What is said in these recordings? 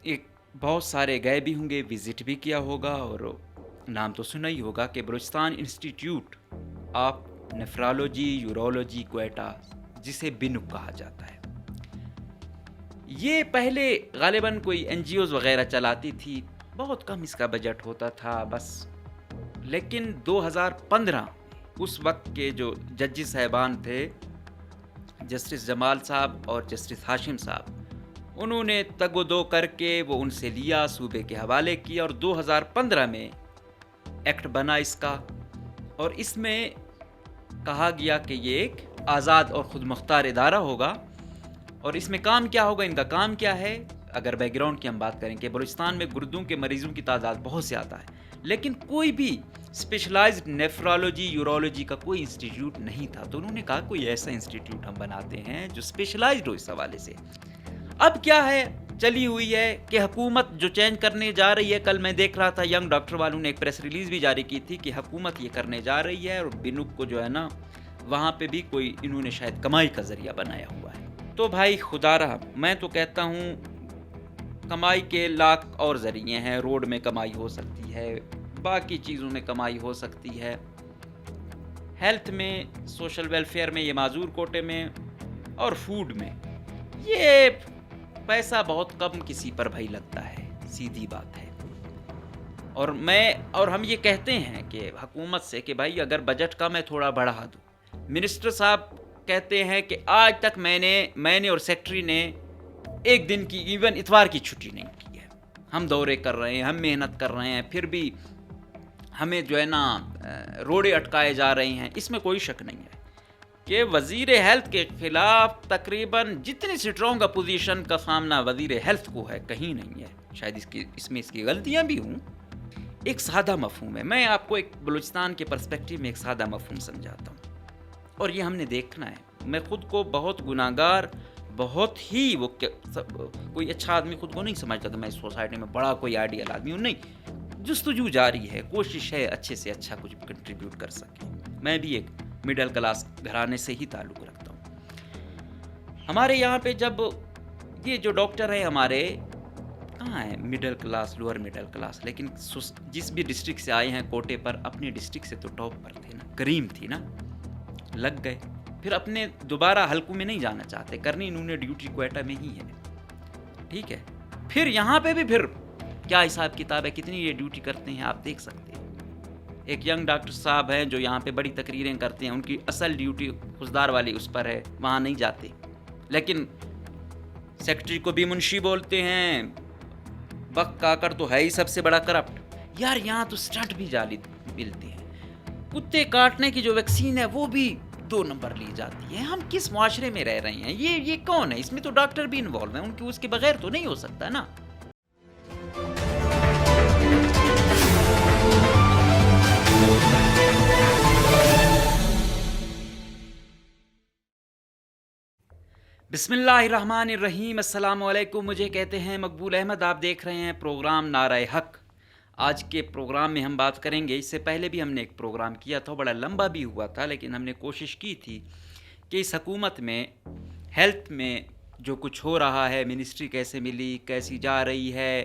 ایک بہت سارے گئے بھی ہوں گے، وزٹ بھی کیا ہوگا، اور نام تو سنا ہی ہوگا کہ Balochistan institute of nephrology urology Quetta, جسے بنک کہا جاتا ہے، یہ پہلے غالباً کوئی این جی اوز وغیرہ چلاتی تھی، بہت کم اس کا بجٹ ہوتا تھا بس. لیکن 2015 اس وقت کے جو ججز صاحبان تھے، جسٹس جمال صاحب اور جسٹس ہاشم صاحب، انہوں نے تگ و دو کر کے وہ ان سے لیا، صوبے کے حوالے کیا، اور 2015 میں ایکٹ بنا اس کا، اور اس میں کہا گیا کہ یہ ایک آزاد اور خود مختار ادارہ ہوگا. اور اس میں کام کیا ہوگا، ان کا کام کیا ہے؟ اگر بیک گراؤنڈ کی ہم بات کریں کہ بلوچستان میں گردوں کے مریضوں کی تعداد بہت زیادہ ہے، لیکن کوئی بھی اسپیشلائزڈ نیفرالوجی یورولوجی کا کوئی انسٹیٹیوٹ نہیں تھا، تو انہوں نے کہا کوئی ایسا انسٹیٹیوٹ ہم بناتے ہیں جو اسپیشلائزڈ ہو اس حوالے سے. اب کیا ہے، چلی ہوئی ہے کہ حکومت جو چینج کرنے جا رہی ہے، کل میں دیکھ رہا تھا ینگ ڈاکٹر والوں نے ایک پریس ریلیز بھی جاری کی تھی کہ حکومت یہ کرنے جا رہی ہے، اور بنک کو جو ہے نا وہاں پہ بھی کوئی انہوں نے شاید کمائی کا ذریعہ بنایا ہوا ہے. تو بھائی خدا رحم، میں تو کہتا ہوں کمائی کے لاکھ اور ذریعے ہیں. روڈ میں کمائی ہو سکتی ہے، باقی چیزوں میں کمائی ہو سکتی ہے، ہیلتھ میں، سوشل ویلفیئر میں، یہ معذور کوٹے میں، اور فوڈ میں یہ پیسہ بہت کم کسی پر بھائی لگتا ہے، سیدھی بات ہے. اور ہم یہ کہتے ہیں کہ حکومت سے کہ بھائی اگر بجٹ کم ہے تھوڑا بڑھا دو. منسٹر صاحب کہتے ہیں کہ آج تک میں نے اور سیکٹری نے ایک دن کی ایون اتوار کی چھٹی نہیں کی ہے. ہم دورے کر رہے ہیں، ہم محنت کر رہے ہیں، پھر بھی ہمیں جو ہے نا روڑے اٹکائے جا رہے ہیں. اس میں کوئی شک نہیں ہے کہ وزیر ہیلتھ کے خلاف تقریباً جتنی سٹرونگ اپوزیشن کا سامنا وزیر ہیلتھ کو ہے کہیں نہیں ہے. شاید اس میں اس کی غلطیاں بھی ہوں. ایک سادہ مفہوم ہے، میں آپ کو ایک بلوچستان کے پرسپیکٹیو میں ایک سادہ مفہوم سمجھاتا ہوں، اور یہ ہم نے دیکھنا ہے. میں خود کو بہت گناہگار، بہت ہی کوئی اچھا آدمی خود کو نہیں سمجھتا کہ میں اس سوسائٹی میں بڑا کوئی آئیڈیل آدمی ہوں، نہیں. جستجو جاری ہے، کوشش ہے اچھے سے اچھا کچھ کنٹریبیوٹ کر سکے. میں بھی ایک مڈل کلاس گھرانے سے ہی تعلق رکھتا ہوں. ہمارے یہاں پہ جب یہ جو ڈاکٹر ہیں ہمارے کہاں ہیں، middle class, lower middle class, لیکن جس بھی ڈسٹرکٹ سے آئے ہیں کوٹے پر، اپنے ڈسٹرکٹ سے تو ٹاپ پر تھے نا، کریم تھی نا، لگ گئے. پھر اپنے دوبارہ حلقوں میں نہیں جانا چاہتے، کرنی انہوں نے ڈیوٹی کوئٹہ میں ہی ہے. ٹھیک ہے، پھر یہاں پہ بھی پھر کیا حساب کتاب ہے، کتنی یہ ڈیوٹی کرتے ہیں آپ دیکھ سکتے ہیں. ایک ینگ ڈاکٹر صاحب ہیں جو یہاں پہ بڑی تقریریں کرتے ہیں، ان کی اصل ڈیوٹی خضدار والی اس پر ہے، وہاں نہیں جاتے. لیکن سیکٹری کو بھی منشی بولتے ہیں، بک کاکڑ تو ہے ہی سب سے بڑا کرپٹ. یار یہاں تو سٹنٹ بھی جعلی ملتے ہیں، کتے کاٹنے کی جو ویکسین ہے وہ بھی 2 نمبر لی جاتی ہے. ہم کس معاشرے میں رہ رہے ہیں؟ یہ کون ہے؟ اس میں تو ڈاکٹر بھی انوالو ہیں، ان کی اس کے بغیر تو نہیں ہو سکتا نا. بسم اللہ الرحمن الرحیم. السلام علیکم. مجھے کہتے ہیں مقبول احمد. آپ دیکھ رہے ہیں پروگرام نعرہ حق. آج کے پروگرام میں ہم بات کریں گے، اس سے پہلے بھی ہم نے ایک پروگرام کیا تھا، بڑا لمبا بھی ہوا تھا، لیکن ہم نے کوشش کی تھی کہ اس حکومت میں ہیلتھ میں جو کچھ ہو رہا ہے، منسٹری کیسے ملی، کیسی جا رہی ہے،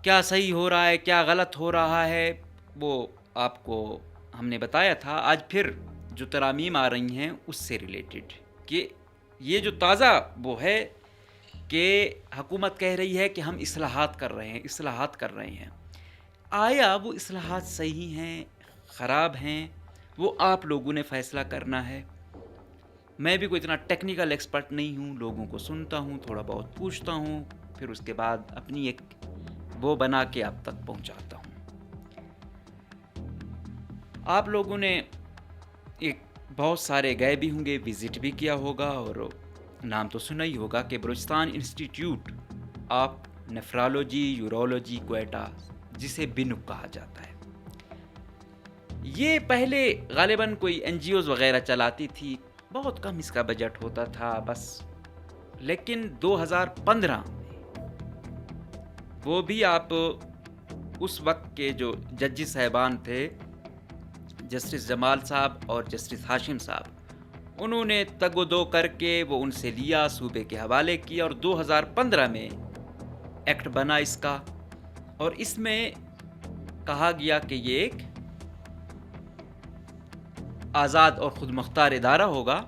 کیا صحیح ہو رہا ہے، کیا غلط ہو رہا ہے، وہ آپ کو ہم نے بتایا تھا. آج پھر جو ترامیم آ رہی ہیں اس سے ریلیٹڈ، کہ یہ جو تازہ وہ ہے کہ حکومت کہہ رہی ہے کہ ہم اصلاحات کر رہے ہیں. آیا وہ اصلاحات صحیح ہیں، خراب ہیں؟ وہ آپ لوگوں نے فیصلہ کرنا ہے. میں بھی کوئی اتنا ٹیکنیکل ایکسپرٹ نہیں ہوں، لوگوں کو سنتا ہوں، تھوڑا بہت پوچھتا ہوں، پھر اس کے بعد اپنی ایک وہ بنا کے آپ تک پہنچاتا ہوں. آپ لوگوں نے ایک بہت سارے گئے بھی ہوں گے، وزٹ بھی کیا ہوگا، اور نام تو سنا ہی ہوگا کہ Balochistan institute of nephrology urology Quetta, جسے بنک کہا جاتا ہے. یہ پہلے غالباً کوئی این جی اوز وغیرہ چلاتی تھی، بہت کم اس کا بجٹ ہوتا تھا بس. لیکن 2015 وہ بھی آپ اس وقت کے جو ججز صاحبان تھے، جسٹس جمال صاحب اور جسٹس ہاشم صاحب، انہوں نے تگ و دو کر کے وہ ان سے لیا، صوبے کے حوالے کیا، اور 2015 میں ایکٹ بنا اس کا، اور اس میں کہا گیا کہ یہ ایک آزاد اور خود مختار ادارہ ہوگا.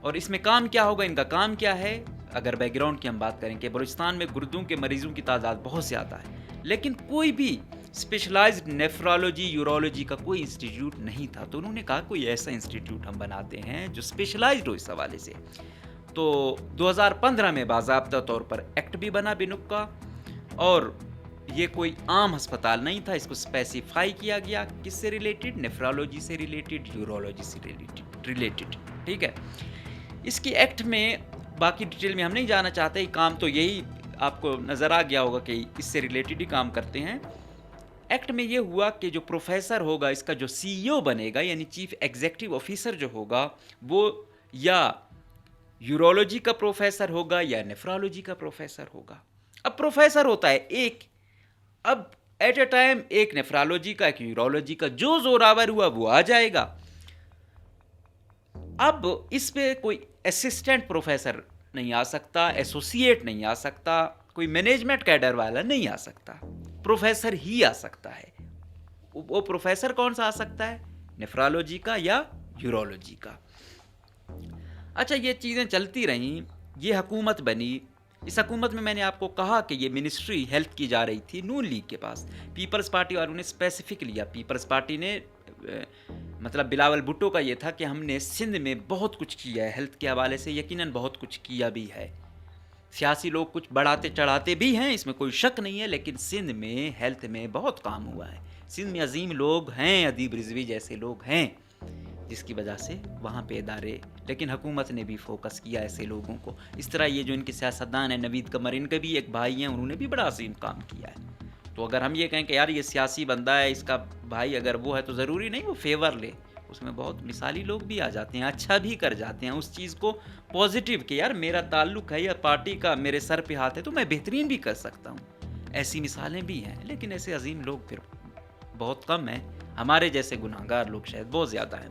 اور اس میں کام کیا ہوگا، ان کا کام کیا ہے؟ اگر بیک گراؤنڈ کی ہم بات کریں کہ بلوچستان میں گردوں کے مریضوں کی تعداد بہت زیادہ ہے، لیکن کوئی بھی اسپیشلائزڈ نیفرالوجی یورولوجی کا کوئی انسٹیٹیوٹ نہیں تھا. تو انہوں نے کہا کوئی ایسا انسٹیٹیوٹ ہم بناتے ہیں جو اسپیشلائزڈ ہو اس حوالے سے. تو 2015 میں باضابطہ طور پر ایکٹ بھی بنا بنک کا، اور یہ کوئی عام ہسپتال نہیں تھا. اس کو اسپیسیفائی کیا گیا کس سے ریلیٹڈ، نیفرالوجی سے ریلیٹڈ، یورولوجی سے ریلیٹڈ. ٹھیک ہے. اس کی ایکٹ میں باقی ڈیٹیل میں ہم نہیں جانا چاہتے، کام تو یہی آپ کو نظر آ گیا ہوگا کہ اس سے ریلیٹڈ ہی کام کرتے ہیں. ایکٹ میں یہ ہوا کہ جو پروفیسر ہوگا، اس کا جو سی ای او بنے گا، یعنی چیف ایگزیکٹو آفیسر جو ہوگا، وہ یا یورولوجی کا پروفیسر ہوگا یا نیفرالوجی کا پروفیسر ہوگا. اب پروفیسر ہوتا ہے ایک، اب ایٹ اے ٹائم ایک نیفرالوجی کا، ایک یورولوجی کا، جو زوراور ہوا وہ آ جائے گا. اب اس پہ کوئی اسسٹنٹ پروفیسر نہیں آ سکتا، ایسوسیٹ نہیں آ سکتا، کوئی مینجمنٹ کیڈر والا نہیں آ سکتا، پروفیسر ہی آ سکتا ہے. وہ پروفیسر کون سا آ سکتا ہے؟ نیفرالوجی کا یا یورولوجی کا. اچھا، یہ چیزیں چلتی رہیں، یہ حکومت بنی. اس حکومت میں نے آپ کو کہا کہ یہ منسٹری ہیلتھ کی جا رہی تھی نون لیگ کے پاس. پیپلز پارٹی والوں نے اسپیسیفک لیا. پیپلز پارٹی نے مطلب بلاول بھٹو کا یہ تھا کہ ہم نے سندھ میں بہت کچھ کیا ہے ہیلتھ کے حوالے سے، یقیناً بہت کچھ کیا بھی ہے. سیاسی لوگ کچھ بڑھاتے چڑھاتے بھی ہیں، اس میں کوئی شک نہیں ہے، لیکن سندھ میں ہیلتھ میں بہت کام ہوا ہے. سندھ میں عظیم لوگ ہیں، ادیب رضوی جیسے لوگ ہیں، جس کی وجہ سے وہاں پہ ادارے، لیکن حکومت نے بھی فوکس کیا ایسے لوگوں کو. اس طرح یہ جو ان کے سیاستدان ہیں، نوید قمر، ان کے بھی ایک بھائی ہیں، انہوں نے بھی بڑا عظیم کام کیا ہے. تو اگر ہم یہ کہیں کہ یار یہ سیاسی بندہ ہے، اس کا بھائی اگر وہ ہے، تو ضروری نہیں وہ فیور لے. اس میں بہت مثالی لوگ بھی آ جاتے ہیں، اچھا بھی کر جاتے ہیں اس چیز کو پازیٹیو کہ یار میرا تعلق ہے یا پارٹی کا میرے سر پہ ہاتھ ہے تو میں بہترین بھی کر سکتا ہوں. ایسی مثالیں بھی ہیں، لیکن ایسے عظیم لوگ پھر بہت کم ہیں. ہمارے جیسے گناہگار لوگ شاید بہت زیادہ ہیں.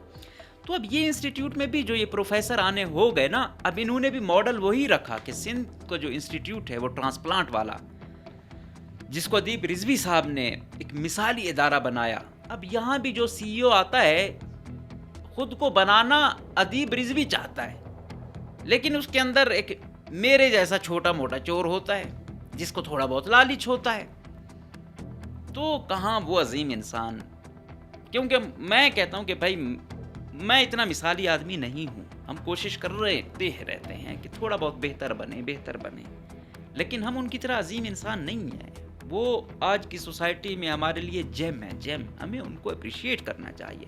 تو اب یہ انسٹیٹیوٹ میں بھی جو یہ پروفیسر آنے ہو گئے نا، اب انہوں نے بھی ماڈل وہی رکھا کہ سندھ کا جو انسٹیٹیوٹ ہے وہ ٹرانسپلانٹ والا، جس کو ادیب رضوی صاحب نے ایک مثالی ادارہ بنایا. اب یہاں بھی جو سی ای او آتا ہے، خود کو بنانا ادیب رضوی چاہتا ہے، لیکن اس کے اندر ایک میرے جیسا چھوٹا موٹا چور ہوتا ہے جس کو تھوڑا بہت لالچ ہوتا ہے. تو کہاں وہ عظیم انسان؟ کیونکہ میں کہتا ہوں کہ بھائی میں اتنا مثالی آدمی نہیں ہوں. ہم کوشش کر رہتے ہیں کہ تھوڑا بہت بہتر بنے، لیکن ہم ان کی طرح عظیم انسان نہیں ہیں. وہ آج کی سوسائٹی میں ہمارے لیے جیم ہے، ہمیں ان کو اپریشیٹ کرنا چاہیے.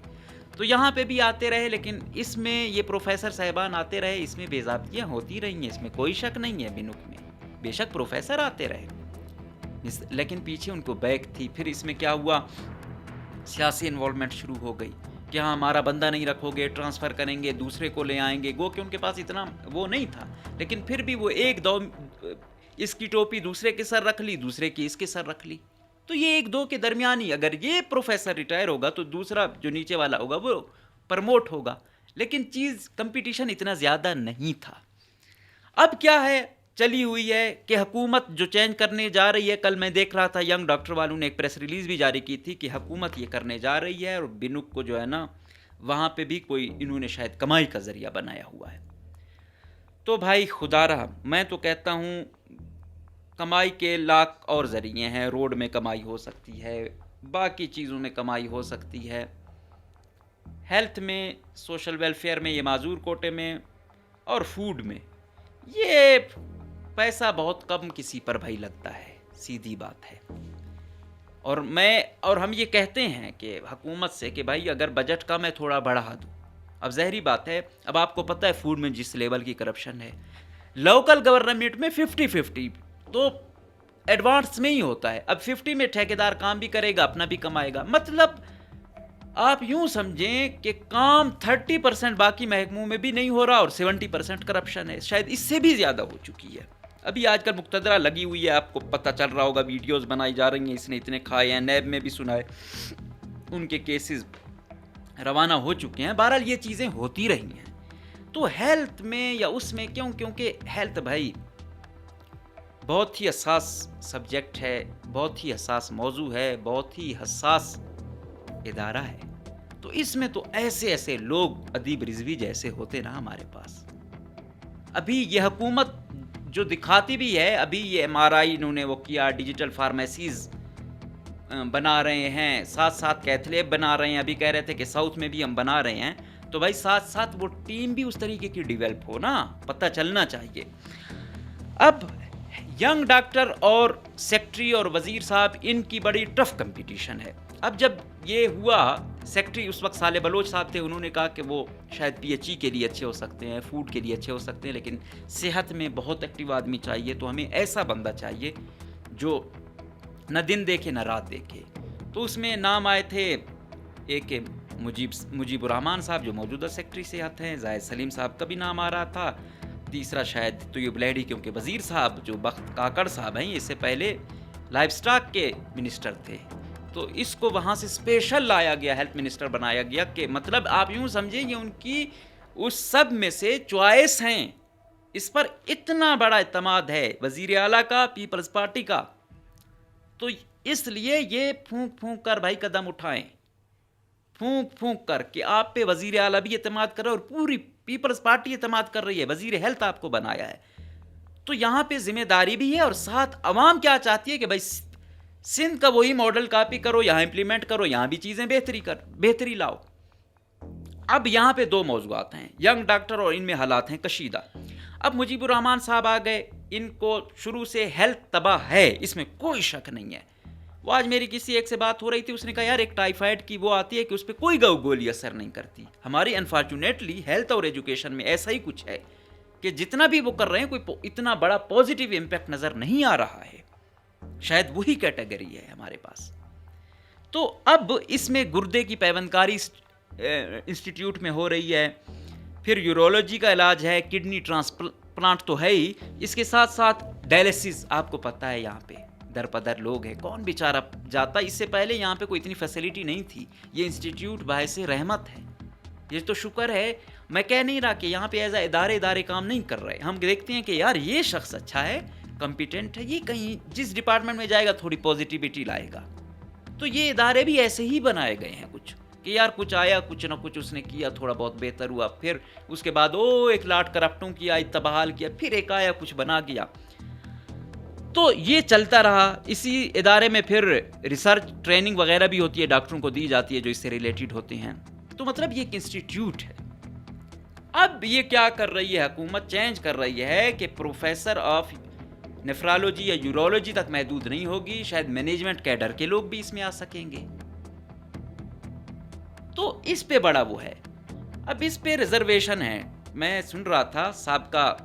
تو یہاں پہ بھی آتے رہے، لیکن اس میں یہ پروفیسر صاحبان آتے رہے، اس میں بے ضابطیاں ہوتی رہی ہیں، اس میں کوئی شک نہیں ہے. بنک میں بے شک پروفیسر آتے رہے، لیکن پیچھے ان کو بیک تھی. پھر اس میں کیا ہوا، سیاسی انوالومنٹ شروع ہو گئی کہ ہاں ہمارا بندہ نہیں رکھو گے، ٹرانسفر کریں گے، دوسرے کو لے آئیں گے. گو کہ ان کے پاس اتنا وہ نہیں تھا، لیکن پھر بھی وہ ایک دو اس کی ٹوپی دوسرے کے سر رکھ لی، دوسرے کی اس کے سر رکھ لی. تو یہ ایک دو کے درمیان ہی، اگر یہ پروفیسر ریٹائر ہوگا تو دوسرا جو نیچے والا ہوگا وہ پرموٹ ہوگا. لیکن چیز کمپٹیشن اتنا زیادہ نہیں تھا. اب کیا ہے، چلی ہوئی ہے کہ حکومت جو چینج کرنے جا رہی ہے. کل میں دیکھ رہا تھا ینگ ڈاکٹر والوں نے ایک پریس ریلیز بھی جاری کی تھی کہ حکومت یہ کرنے جا رہی ہے، اور بنک کو جو ہے نا وہاں پہ بھی کوئی انہوں نے شاید کمائی کا ذریعہ بنایا ہوا ہے. تو بھائی خدا رہا، میں تو کہتا ہوں کمائی کے لاکھ اور ذریعے ہیں. روڈ میں کمائی ہو سکتی ہے، باقی چیزوں میں کمائی ہو سکتی ہے، ہیلتھ میں، سوشل ویلفیئر میں، یہ معذور کوٹے میں، اور فوڈ میں. یہ پیسہ بہت کم کسی پر بھائی لگتا ہے، سیدھی بات ہے. اور ہم یہ کہتے ہیں کہ حکومت سے کہ بھائی اگر بجٹ کم ہے تھوڑا بڑھا دو. اب ظاہری بات ہے، اب آپ کو پتہ ہے فوڈ میں جس لیول کی کرپشن ہے، لوکل گورنمنٹ میں 50-50 تو ایڈوانس میں ہی ہوتا ہے. اب 50 میں ٹھیکیدار کام بھی کرے گا، اپنا بھی کمائے گا. مطلب آپ یوں سمجھیں کہ کام 30% باقی محکموں میں بھی نہیں ہو رہا اور 70% کرپشن ہے. شاید اس سے بھی زیادہ ہو چکی ہے. ابھی آج کل مقتدرہ لگی ہوئی ہے، آپ کو پتہ چل رہا ہوگا، ویڈیوز بنائی جا رہی ہیں، اس نے اتنے کھائے ہیں. نیب میں بھی سنا ہے ان کے کیسز روانہ ہو چکے ہیں. بہرحال یہ چیزیں ہوتی رہی ہیں. تو ہیلتھ میں یا اس میں کیونکہ ہیلتھ بھائی بہت ہی حساس سبجیکٹ ہے، بہت ہی حساس موضوع ہے، بہت ہی حساس ادارہ ہے. تو اس میں تو ایسے ایسے لوگ ادیب رضوی جیسے ہوتے نا ہمارے پاس. ابھی یہ حکومت جو دکھاتی بھی ہے، ابھی یہ MRI انہوں نے وہ کیا، ڈیجیٹل فارمیسیز بنا رہے ہیں، ساتھ ساتھ کیتھ لیب بنا رہے ہیں. ابھی کہہ رہے تھے کہ ساؤتھ میں بھی ہم بنا رہے ہیں. تو بھائی ساتھ ساتھ وہ ٹیم بھی اس طریقے کی ڈیولپ ہو نا، پتہ چلنا چاہیے. اب ینگ ڈاکٹر اور سیکٹری اور وزیر صاحب، ان کی بڑی ٹف کمپٹیشن ہے. اب جب یہ ہوا، سیکٹری اس وقت صالح بلوچ صاحب تھے، انہوں نے کہا کہ وہ شاید PHE کے لیے اچھے ہو سکتے ہیں، فوڈ کے لیے اچھے ہو سکتے ہیں، لیکن صحت میں بہت ایکٹیو آدمی چاہیے. تو ہمیں ایسا بندہ چاہیے جو نہ دن دیکھے نہ رات دیکھے. تو اس میں نام آئے تھے ایک مجیب الرحمان صاحب جو موجودہ سیکٹری صحت ہیں، زاہد سلیم صاحب کا بھی نام آ رہا تھا، تیسرا شاید طیب لہڑی، کیونکہ وزیر صاحب جو بخت کاکڑ صاحب ہیں، اس سے پہلے لائف سٹاک کے منسٹر تھے. تو اس کو وہاں سے اسپیشل لایا گیا، ہیلتھ منسٹر بنایا گیا. کہ مطلب آپ یوں سمجھیں یہ ان کی اس سب میں سے چوائس ہیں. اس پر اتنا بڑا اعتماد ہے وزیر اعلیٰ کا، پیپلز پارٹی کا. تو اس لیے یہ پھونک پھونک کر بھائی قدم اٹھائیں، پھونک پھونک کر کہ آپ پہ وزیر اعلیٰ بھی اعتماد کر رہا ہے اور پوری پیپلز پارٹی اعتماد کر رہی ہے. وزیر ہیلتھ آپ کو بنایا ہے. تو یہاں پہ ذمہ داری بھی ہے، اور ساتھ عوام کیا چاہتی ہے کہ بھائی سندھ کا وہی ماڈل کاپی کرو، یہاں امپلیمنٹ کرو، یہاں بھی چیزیں بہتری لاؤ. اب یہاں پہ دو موضوعات ہیں، ینگ ڈاکٹر اور ان میں حالات ہیں کشیدہ. اب مجیب الرحمان صاحب آ گئے. ان کو شروع سے ہیلتھ تباہ ہے، اس میں کوئی شک نہیں ہے. وہ آج میری کسی ایک سے بات ہو رہی تھی، اس نے کہا یار ایک ٹائیفائڈ کی وہ آتی ہے کہ اس پہ کوئی گولی اثر نہیں کرتی. ہماری انفارچونیٹلی ہیلتھ اور ایجوکیشن میں ایسا ہی کچھ ہے کہ جتنا بھی وہ کر رہے ہیں کوئی اتنا بڑا پازیٹیو امپیکٹ نظر نہیں آ رہا ہے. شاید وہی کیٹیگری ہے ہمارے پاس. تو اب اس میں گردے کی پیوندکاری انسٹیٹیوٹ میں ہو رہی ہے، پھر یورولوجی کا علاج ہے، کڈنی ٹرانسپلانٹ تو ہے ہی، اس کے ساتھ ساتھ ڈائلسس. آپ کو پتہ ہے یہاں پہ در پدر لوگ ہیں، کون بیچارہ جاتا. اس سے پہلے یہاں پہ کوئی اتنی فیسلٹی نہیں تھی. یہ انسٹیٹیوٹ باعث رحمت ہے. یہ تو شکر ہے. میں کہہ نہیں رہا کہ یہاں پہ ایسا ادارے کام نہیں کر رہے. ہم دیکھتے ہیں کہ یار یہ شخص اچھا ہے، کمپیٹنٹ ہے، یہ کہیں جس ڈپارٹمنٹ میں جائے گا تھوڑی پازیٹیوٹی لائے گا. تو یہ ادارے بھی ایسے ہی بنائے گئے ہیں کچھ کہ یار کچھ آیا، کچھ نہ کچھ اس نے کیا، تھوڑا بہت بہتر ہوا، پھر اس کے بعد ایک لاٹ کرپٹوں کیا، اتباہال کیا، پھر ایک آیا کچھ بنا گیا. تو یہ چلتا رہا. اسی ادارے میں پھر ریسرچ ٹریننگ وغیرہ بھی ہوتی ہے، ڈاکٹروں کو دی جاتی ہے جو اس سے ریلیٹڈ ہوتے ہیں. تو مطلب یہ ایک انسٹیٹیوٹ ہے. اب یہ کیا کر رہی ہے حکومت؟ چینج کر رہی ہے کہ پروفیسر آف نیفرالوجی یا یورولوجی تک محدود نہیں ہوگی، شاید مینجمنٹ کیڈر کے لوگ بھی اس میں آ سکیں گے. تو اس پہ بڑا وہ ہے. اب اس پہ ریزرویشن ہے. میں سن رہا تھا سابقہ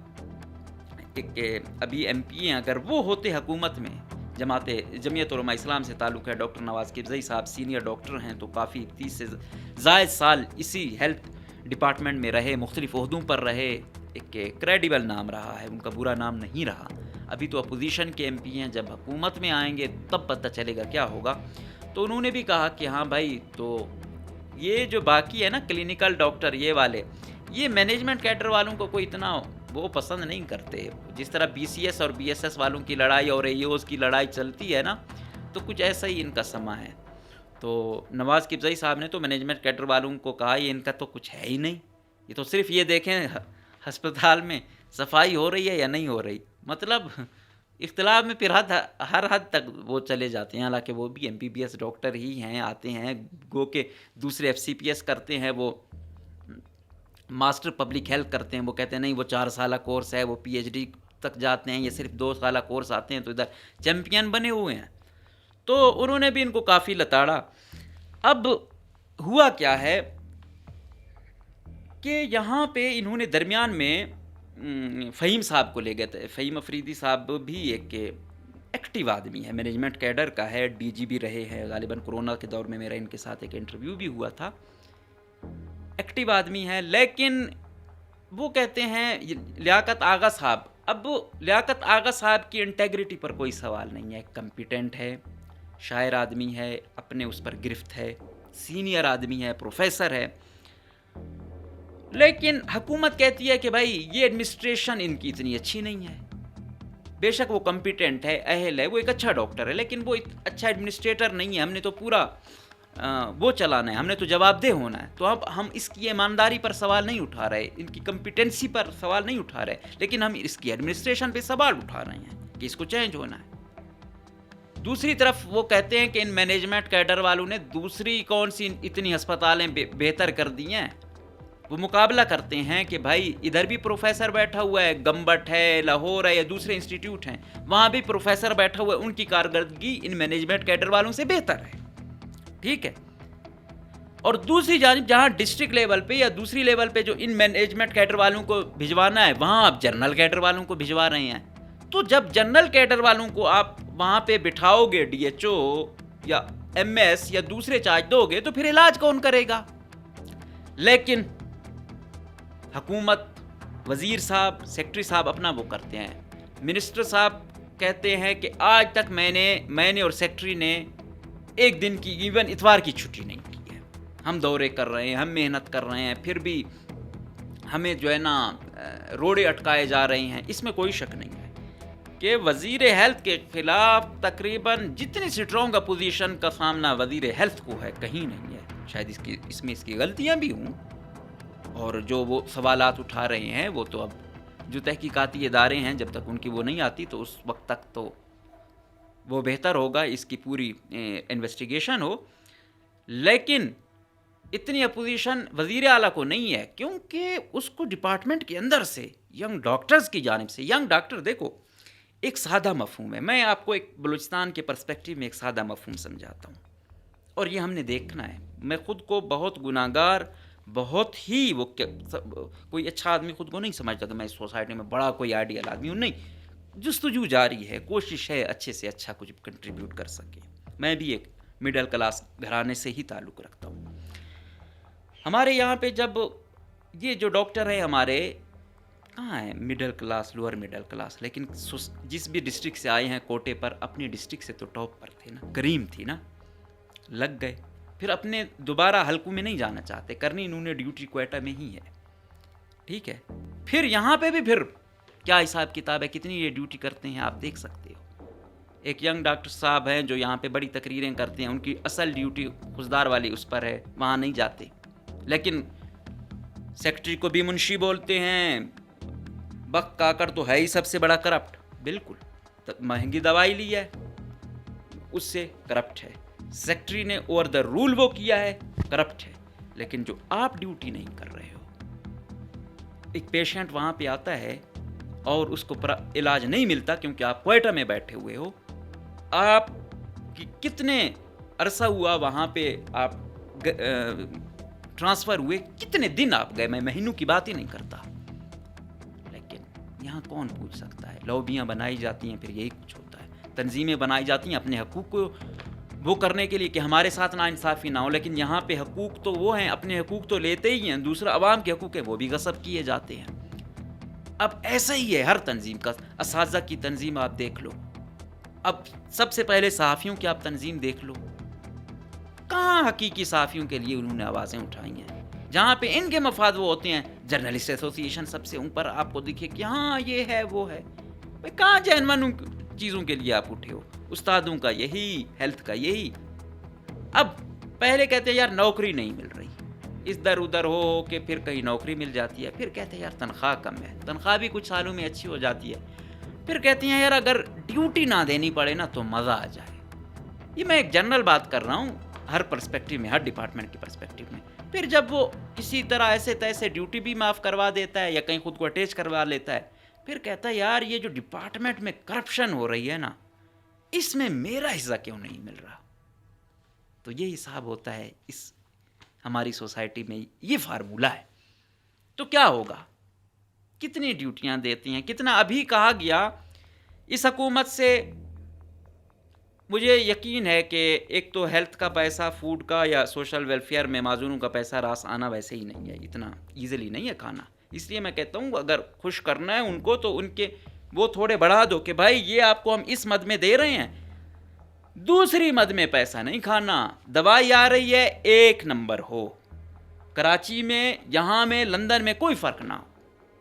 ابھی MP ہیں، اگر وہ ہوتے حکومت میں، جمعیت علماء اسلام سے تعلق ہے، ڈاکٹر نواز قبضئی صاحب سینئر ڈاکٹر ہیں، تو کافی 30 سے زائد سال اسی ہیلتھ ڈپارٹمنٹ میں رہے، مختلف عہدوں پر رہے، ایک کریڈیبل نام رہا ہے، ان کا برا نام نہیں رہا. ابھی تو اپوزیشن کے MP ہیں، جب حکومت میں آئیں گے تب پتہ چلے گا کیا ہوگا. تو انہوں نے بھی کہا کہ ہاں بھائی، تو یہ جو باقی ہے نا کلینکل ڈاکٹر، یہ والے، یہ مینجمنٹ کیڈر والوں کو کوئی اتنا وہ پسند نہیں کرتے. جس طرح BCS اور BSS والوں کی لڑائی اور AOs کی لڑائی چلتی ہے نا، تو کچھ ایسا ہی ان کا سما ہے. تو نواز قبضئی صاحب نے تو مینجمنٹ کیڈر والوں کو کہا یہ ان کا تو کچھ ہے ہی نہیں، یہ تو صرف یہ دیکھیں ہسپتال میں صفائی ہو رہی ہے یا نہیں ہو رہی. مطلب اختلاف میں پھر ہر حد تک وہ چلے جاتے ہیں. حالانکہ وہ بھی MBBS ڈاکٹر ہی ہیں، آتے ہیں گو کہ دوسرے FCPS کرتے ہیں، وہ ماسٹر پبلک ہیلتھ کرتے ہیں، وہ کہتے ہیں نہیں وہ 4 سالہ کورس ہے، وہ PhD تک جاتے ہیں، یہ صرف 2 سالہ کورس آتے ہیں. تو ادھر چیمپئن بنے ہوئے ہیں. تو انہوں نے بھی ان کو کافی لتاڑا. اب ہوا کیا ہے کہ یہاں پہ انہوں نے درمیان میں فہیم صاحب کو لے گئے تھے. فہیم افریدی صاحب بھی ایک ایکٹیو آدمی ہے، مینجمنٹ کیڈر کا ہے، DG بھی رہے ہیں. غالباً کورونا کے دور میں میرا ان کے ساتھ ایک انٹرویو بھی ہوا تھا. ایکٹیو آدمی ہے. لیکن وہ کہتے ہیں لیاقت آغا صاحب، اب لیاقت آغا صاحب کی انٹیگریٹی پر کوئی سوال نہیں ہے. کمپیٹنٹ ہے، شاعر آدمی ہے، اپنے اس پر گرفت ہے، سینئر آدمی ہے، پروفیسر ہے. لیکن حکومت کہتی ہے کہ بھائی یہ ایڈمنسٹریشن ان کی اتنی اچھی نہیں ہے. بے شک وہ کمپیٹنٹ ہے, اہل ہے, وہ ایک اچھا ڈاکٹر ہے, لیکن وہ اچھا ایڈمنسٹریٹر نہیں ہے. ہم نے تو پورا وہ چلانا ہے, ہم نے تو جواب دہ ہونا ہے. تو اب ہم اس کی ایمانداری پر سوال نہیں اٹھا رہے, ان کی کمپیٹنسی پر سوال نہیں اٹھا رہے, لیکن ہم اس کی ایڈمنسٹریشن پہ سوال اٹھا رہے ہیں کہ اس کو چینج ہونا ہے. دوسری طرف وہ کہتے ہیں کہ ان مینجمنٹ کیڈر والوں نے دوسری کون سی اتنی ہسپتالیں بہتر کر دی ہیں. وہ مقابلہ کرتے ہیں کہ بھائی ادھر بھی پروفیسر بیٹھا ہوا ہے, گمبٹ ہے, لاہور ہے, یا دوسرے انسٹیٹیوٹ ہیں, وہاں بھی پروفیسر بیٹھا ہوا ہے, ان کی کارکردگی ان مینجمنٹ کیڈر والوں سے بہتر ہے. ٹھیک ہے. اور دوسری جانب جہاں ڈسٹرکٹ لیول پہ یا دوسری لیول پہ جو ان مینجمنٹ کیڈر والوں کو بھجوانا ہے, وہاں آپ جنرل کیڈر والوں کو بھجوا رہے ہیں. تو جب جنرل کیڈر والوں کو آپ وہاں پہ بٹھاؤ گے, ڈی ایچ او یا ایم ایس یا دوسرے چارج دو گے, تو پھر علاج کون کرے گا؟ لیکن حکومت, وزیر صاحب, سیکٹری صاحب اپنا وہ کرتے ہیں. منسٹر صاحب کہتے ہیں کہ آج تک میں نے اور سیکٹری نے ایک دن کی ایون اتوار کی چھٹی نہیں کی ہے. ہم دورے کر رہے ہیں, ہم محنت کر رہے ہیں, پھر بھی ہمیں جو ہے نا روڑے اٹکائے جا رہے ہیں. اس میں کوئی شک نہیں ہے کہ وزیر ہیلتھ کے خلاف تقریباً جتنی سٹرونگ اپوزیشن کا سامنا وزیر ہیلتھ کو ہے, کہیں نہیں ہے. شاید اس میں اس کی غلطیاں بھی ہوں, اور جو وہ سوالات اٹھا رہے ہیں وہ تو اب جو تحقیقاتی ادارے ہیں, جب تک ان کی وہ نہیں آتی تو اس وقت تک تو وہ بہتر ہوگا اس کی پوری انویسٹیگیشن ہو. لیکن اتنی اپوزیشن وزیر اعلیٰ کو نہیں ہے, کیونکہ اس کو ڈپارٹمنٹ کے اندر سے ینگ ڈاکٹرز کی جانب سے, ینگ ڈاکٹر دیکھو ایک سادہ مفہوم ہے, میں آپ کو ایک بلوچستان کے پرسپیکٹیو میں ایک سادہ مفہوم سمجھاتا ہوں, اور یہ ہم نے دیکھنا ہے. میں خود کو بہت گناہگار, بہت ہی وہ کوئی اچھا آدمی خود کو نہیں سمجھتا کہ میں اس سوسائٹی میں بڑا کوئی آئیڈیل آدمی ہوں, نہیں. جستجو جاری ہے, کوشش ہے اچھے سے اچھا کچھ کنٹریبیوٹ کر سکے. میں بھی ایک مڈل کلاس گھرانے سے ہی تعلق رکھتا ہوں. ہمارے یہاں پہ جب یہ جو ڈاکٹر ہیں ہمارے کہاں ہیں, middle class, lower middle class, لیکن جس بھی ڈسٹرکٹ سے آئے ہیں کوٹے پر, اپنی ڈسٹرکٹ سے تو ٹاپ پر تھے نا, کریم تھی نا, لگ گئے. پھر اپنے دوبارہ حلقوں میں نہیں جانا چاہتے, کرنی انہوں نے ڈیوٹی کوئٹہ میں ہی ہے. ٹھیک ہے. پھر یہاں پہ بھی پھر کیا حساب کتاب ہے, کتنی یہ ڈیوٹی کرتے ہیں آپ دیکھ سکتے ہو. ایک ینگ ڈاکٹر صاحب ہیں جو یہاں پہ بڑی تقریریں کرتے ہیں, ان کی اصل ڈیوٹی خضدار والی اس پر ہے, وہاں نہیں جاتے, لیکن سیکٹری کو بھی منشی بولتے ہیں. بک کاکڑ تو ہے ہی سب سے بڑا کرپٹ, بالکل مہنگی دوائی لی ہے اس سے کرپٹ ہے. سیکٹری نے اوور دا رول وہ کیا ہے, کرپٹ ہے. لیکن جو آپ ڈیوٹی نہیں کر رہے ہو, ایک پیشنٹ وہاں پہ آتا ہے اور اس کو علاج نہیں ملتا کیونکہ آپ کوئٹہ میں بیٹھے ہوئے ہو, آپ کی کتنے عرصہ ہوا وہاں پہ آپ ٹرانسفر ہوئے, کتنے دن آپ گئے, میں مہینوں کی بات ہی نہیں کرتا. لیکن یہاں کون پوچھ سکتا ہے. لوبیاں بنائی جاتی ہیں, پھر یہی کچھ ہوتا ہے. تنظیمیں بنائی جاتی ہیں اپنے حقوق کو وہ کرنے کے لیے کہ ہمارے ساتھ ناانصافی نہ ہو, لیکن یہاں پہ حقوق تو وہ ہیں, اپنے حقوق تو لیتے ہی ہیں, دوسرا عوام کے حقوق ہیں وہ بھی غصب کیے جاتے ہیں. اب ایسا ہی ہے ہر تنظیم کا. اساتذہ کی تنظیم آپ دیکھ لو, اب سب سے پہلے صحافیوں کی آپ تنظیم دیکھ لو, کہاں حقیقی صحافیوں کے لیے انہوں نے آوازیں اٹھائی ہیں. جہاں پہ ان کے مفاد وہ ہوتے ہیں, جرنلسٹ ایسوسی ایشن سب سے اوپر آپ کو دکھے کہ ہاں یہ ہے وہ ہے, بھائی کہاں جینون چیزوں کے لیے آپ اٹھے ہو. استادوں کا یہی, ہیلتھ کا یہی. اب پہلے کہتے ہیں یار نوکری نہیں مل رہی, اس در ادھر ہو کہ پھر کہیں نوکری مل جاتی ہے, پھر کہتے ہیں یار تنخواہ کم ہے, تنخواہ بھی کچھ سالوں میں اچھی ہو جاتی ہے, پھر کہتے ہیں یار اگر ڈیوٹی نہ دینی پڑے نا تو مزہ آ جائے. یہ میں ایک جنرل بات کر رہا ہوں, ہر پرسپیکٹیو میں, ہر ڈپارٹمنٹ کے پرسپیکٹیو میں. پھر جب وہ کسی طرح ایسے تیسے ڈیوٹی بھی معاف کروا دیتا ہے یا کہیں خود کو اٹیچ کروا لیتا ہے, پھر کہتا ہے یار یہ جو ڈپارٹمنٹ میں کرپشن ہو رہی ہے نا, اس میں میرا حصہ کیوں نہیں مل رہا. تو یہ حساب ہوتا ہے اس ہماری سوسائٹی میں, یہ فارمولہ ہے. تو کیا ہوگا, کتنی ڈیوٹیاں دیتی ہیں, کتنا. ابھی کہا گیا اس حکومت سے, مجھے یقین ہے کہ ایک تو ہیلتھ کا پیسہ, فوڈ کا یا سوشل ویلفیئر میں معذوروں کا پیسہ راس آنا ویسے ہی نہیں ہے, اتنا ایزیلی نہیں ہے کھانا. اس لیے میں کہتا ہوں اگر خوش کرنا ہے ان کو تو ان کے وہ تھوڑے بڑھا دو کہ بھائی یہ آپ کو ہم اس مد میں دے رہے ہیں, دوسری مد میں پیسہ نہیں کھانا. دوائی آ رہی ہے 1 نمبر ہو, کراچی میں, یہاں میں, لندن میں کوئی فرق نہ ہو,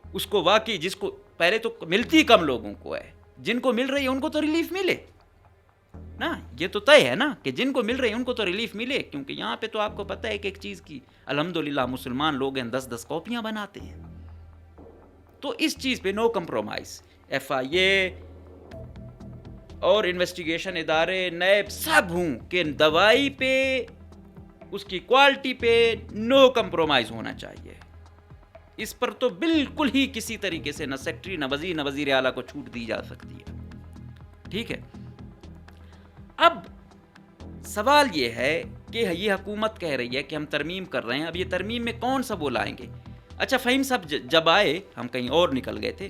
اس کو واقعی جس کو پہلے تو ملتی کم لوگوں کو ہے, جن کو مل رہی ہے ان کو تو ریلیف ملے نا, یہ تو طے ہے نا کہ جن کو مل رہی ہے ان کو تو ریلیف ملے, کیونکہ یہاں پہ تو آپ کو پتہ ہے کہ ایک چیز کی الحمدللہ مسلمان لوگ ہیں 10 کاپیاں بناتے ہیں, تو اس چیز پہ نو کمپرومائز. ایف آئی اے اور انویسٹیگیشن ادارے نیب سب ہوں کہ دوائی پہ اس کی کوالٹی پہ نو کمپرومائز ہونا چاہیے. اس پر تو بالکل ہی کسی طریقے سے نہ سیکٹری نہ وزیر اعلیٰ کو چھوٹ دی جا سکتی ہے. ٹھیک ہے, اب سوال یہ ہے کہ یہ حکومت کہہ رہی ہے کہ ہم ترمیم کر رہے ہیں, اب یہ ترمیم میں کون سا وہ لائیں گے؟ اچھا فہیم صاحب جب آئے, ہم کہیں اور نکل گئے تھے,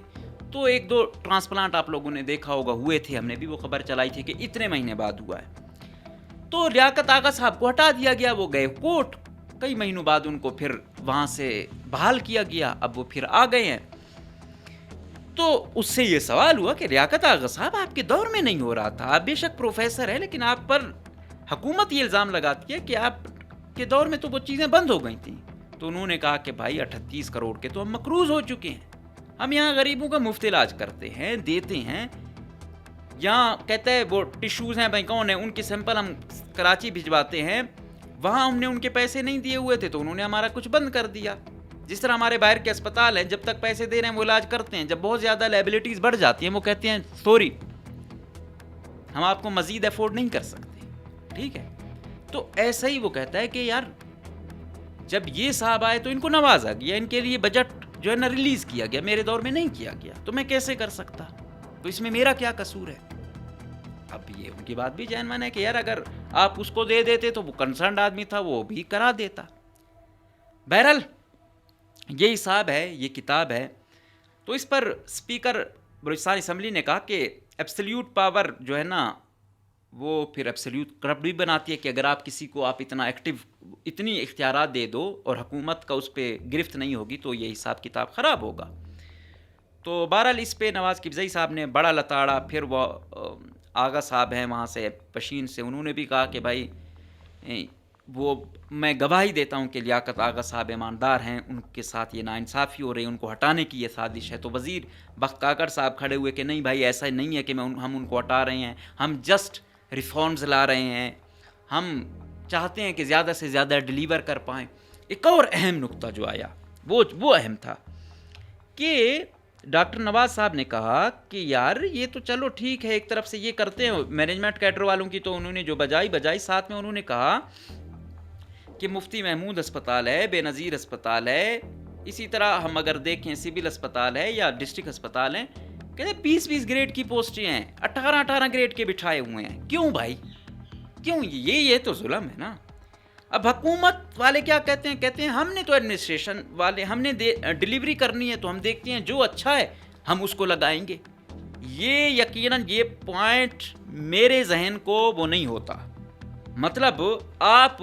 تو 1-2 ٹرانسپلانٹ آپ لوگوں نے دیکھا ہوگا ہوئے تھے, ہم نے بھی وہ خبر چلائی تھی کہ اتنے مہینے بعد ہوا ہے. تو لیاقت آغا صاحب کو ہٹا دیا گیا, وہ گئے کوٹ, کئی مہینوں بعد ان کو پھر وہاں سے بحال کیا گیا, اب وہ پھر آ گئے ہیں. تو اس سے یہ سوال ہوا کہ لیاقت آغا صاحب آپ کے دور میں نہیں ہو رہا تھا, آپ بے شک پروفیسر ہیں لیکن آپ پر حکومت یہ الزام لگاتی ہے کہ آپ کے دور میں تو وہ چیزیں بند ہو گئی تھیں. تو انہوں نے کہا کہ بھائی 38 کروڑ کے تو ہم مقروض ہو چکے ہیں, ہم یہاں غریبوں کا مفت علاج کرتے ہیں, دیتے ہیں. یہاں کہتے ہیں وہ ٹیشوز ہیں بھائی کون ہیں, ان کے سیمپل ہم کراچی بھجواتے ہیں, وہاں ہم نے ان کے پیسے نہیں دیے ہوئے تھے تو انہوں نے ہمارا کچھ بند کر دیا. جس طرح ہمارے باہر کے اسپتال ہیں, جب تک پیسے دے رہے ہیں وہ علاج کرتے ہیں, جب بہت زیادہ لائبلٹیز بڑھ جاتی ہیں وہ کہتے ہیں سوری ہم آپ کو مزید افورڈ نہیں کر سکتے. ٹھیک ہے, تو ایسا ہی وہ کہتا ہے کہ یار جب یہ صاحب آئے تو ان کو نوازا گیا, ان کے لیے بجٹ جو ہے نا ریلیز کیا گیا, میرے دور میں نہیں کیا گیا, تو میں کیسے کر سکتا, تو اس میں میرا کیا قصور ہے؟ اب یہ ان کی بات بھی جینوین ہے کہ یار اگر آپ اس کو دے دیتے تو وہ کنسرنڈ آدمی تھا وہ بھی کرا دیتا. بہرحال یہ حساب ہے, یہ کتاب ہے. تو اس پر اسپیکر بلوچستان اسمبلی نے کہا کہ ایبسلیوٹ پاور جو ہے نا وہ پھر ایبسلیوٹ کرپٹ بھی بناتی ہے, کہ اگر آپ کسی کو آپ اتنا ایکٹیو اتنی اختیارات دے دو اور حکومت کا اس پہ گرفت نہیں ہوگی تو یہ حساب کتاب خراب ہوگا. تو بہرحال اس پہ نواز قبضئی صاحب نے بڑا لتاڑا. پھر وہ آغا صاحب ہیں وہاں سے پشین سے, انہوں نے بھی کہا کہ بھائی وہ میں گواہی دیتا ہوں کہ لیاقت آغا صاحب ایماندار ہیں, ان کے ساتھ یہ ناانصافی ہو رہی ہے, ان کو ہٹانے کی یہ سازش ہے. تو وزیر بخت کاکڑ صاحب کھڑے ہوئے کہ نہیں بھائی ایسا نہیں ہے کہ ہم ان کو ہٹا رہے ہیں, ہم جسٹ ریفارمز لا رہے ہیں, ہم چاہتے ہیں کہ زیادہ سے زیادہ ڈیلیور کر پائیں. ایک اور اہم نقطہ جو آیا وہ اہم تھا کہ ڈاکٹر نواز صاحب نے کہا کہ یار یہ تو چلو ٹھیک ہے, ایک طرف سے یہ کرتے ہیں مینجمنٹ کیڈر والوں کی, تو انہوں نے جو بجائی, ساتھ میں انہوں نے کہا کہ مفتی محمود اسپتال ہے, بے نظیر اسپتال ہے, اسی طرح ہم اگر دیکھیں سول اسپتال ہے یا ڈسٹرکٹ اسپتال ہیں, کہتے 20 گریڈ کی پوسٹیں ہیں, 18 گریڈ کے بٹھائے ہوئے ہیں. کیوں بھائی کیوں؟ یہ تو ظلم ہے نا. اب حکومت والے کیا کہتے ہیں ہم نے تو ایڈمنسٹریشن والے ہم نے ڈیلیوری کرنی ہے تو ہم دیکھتے ہیں جو اچھا ہے ہم اس کو لگائیں گے. یہ یقیناً یہ پوائنٹ میرے ذہن کو وہ نہیں ہوتا. مطلب آپ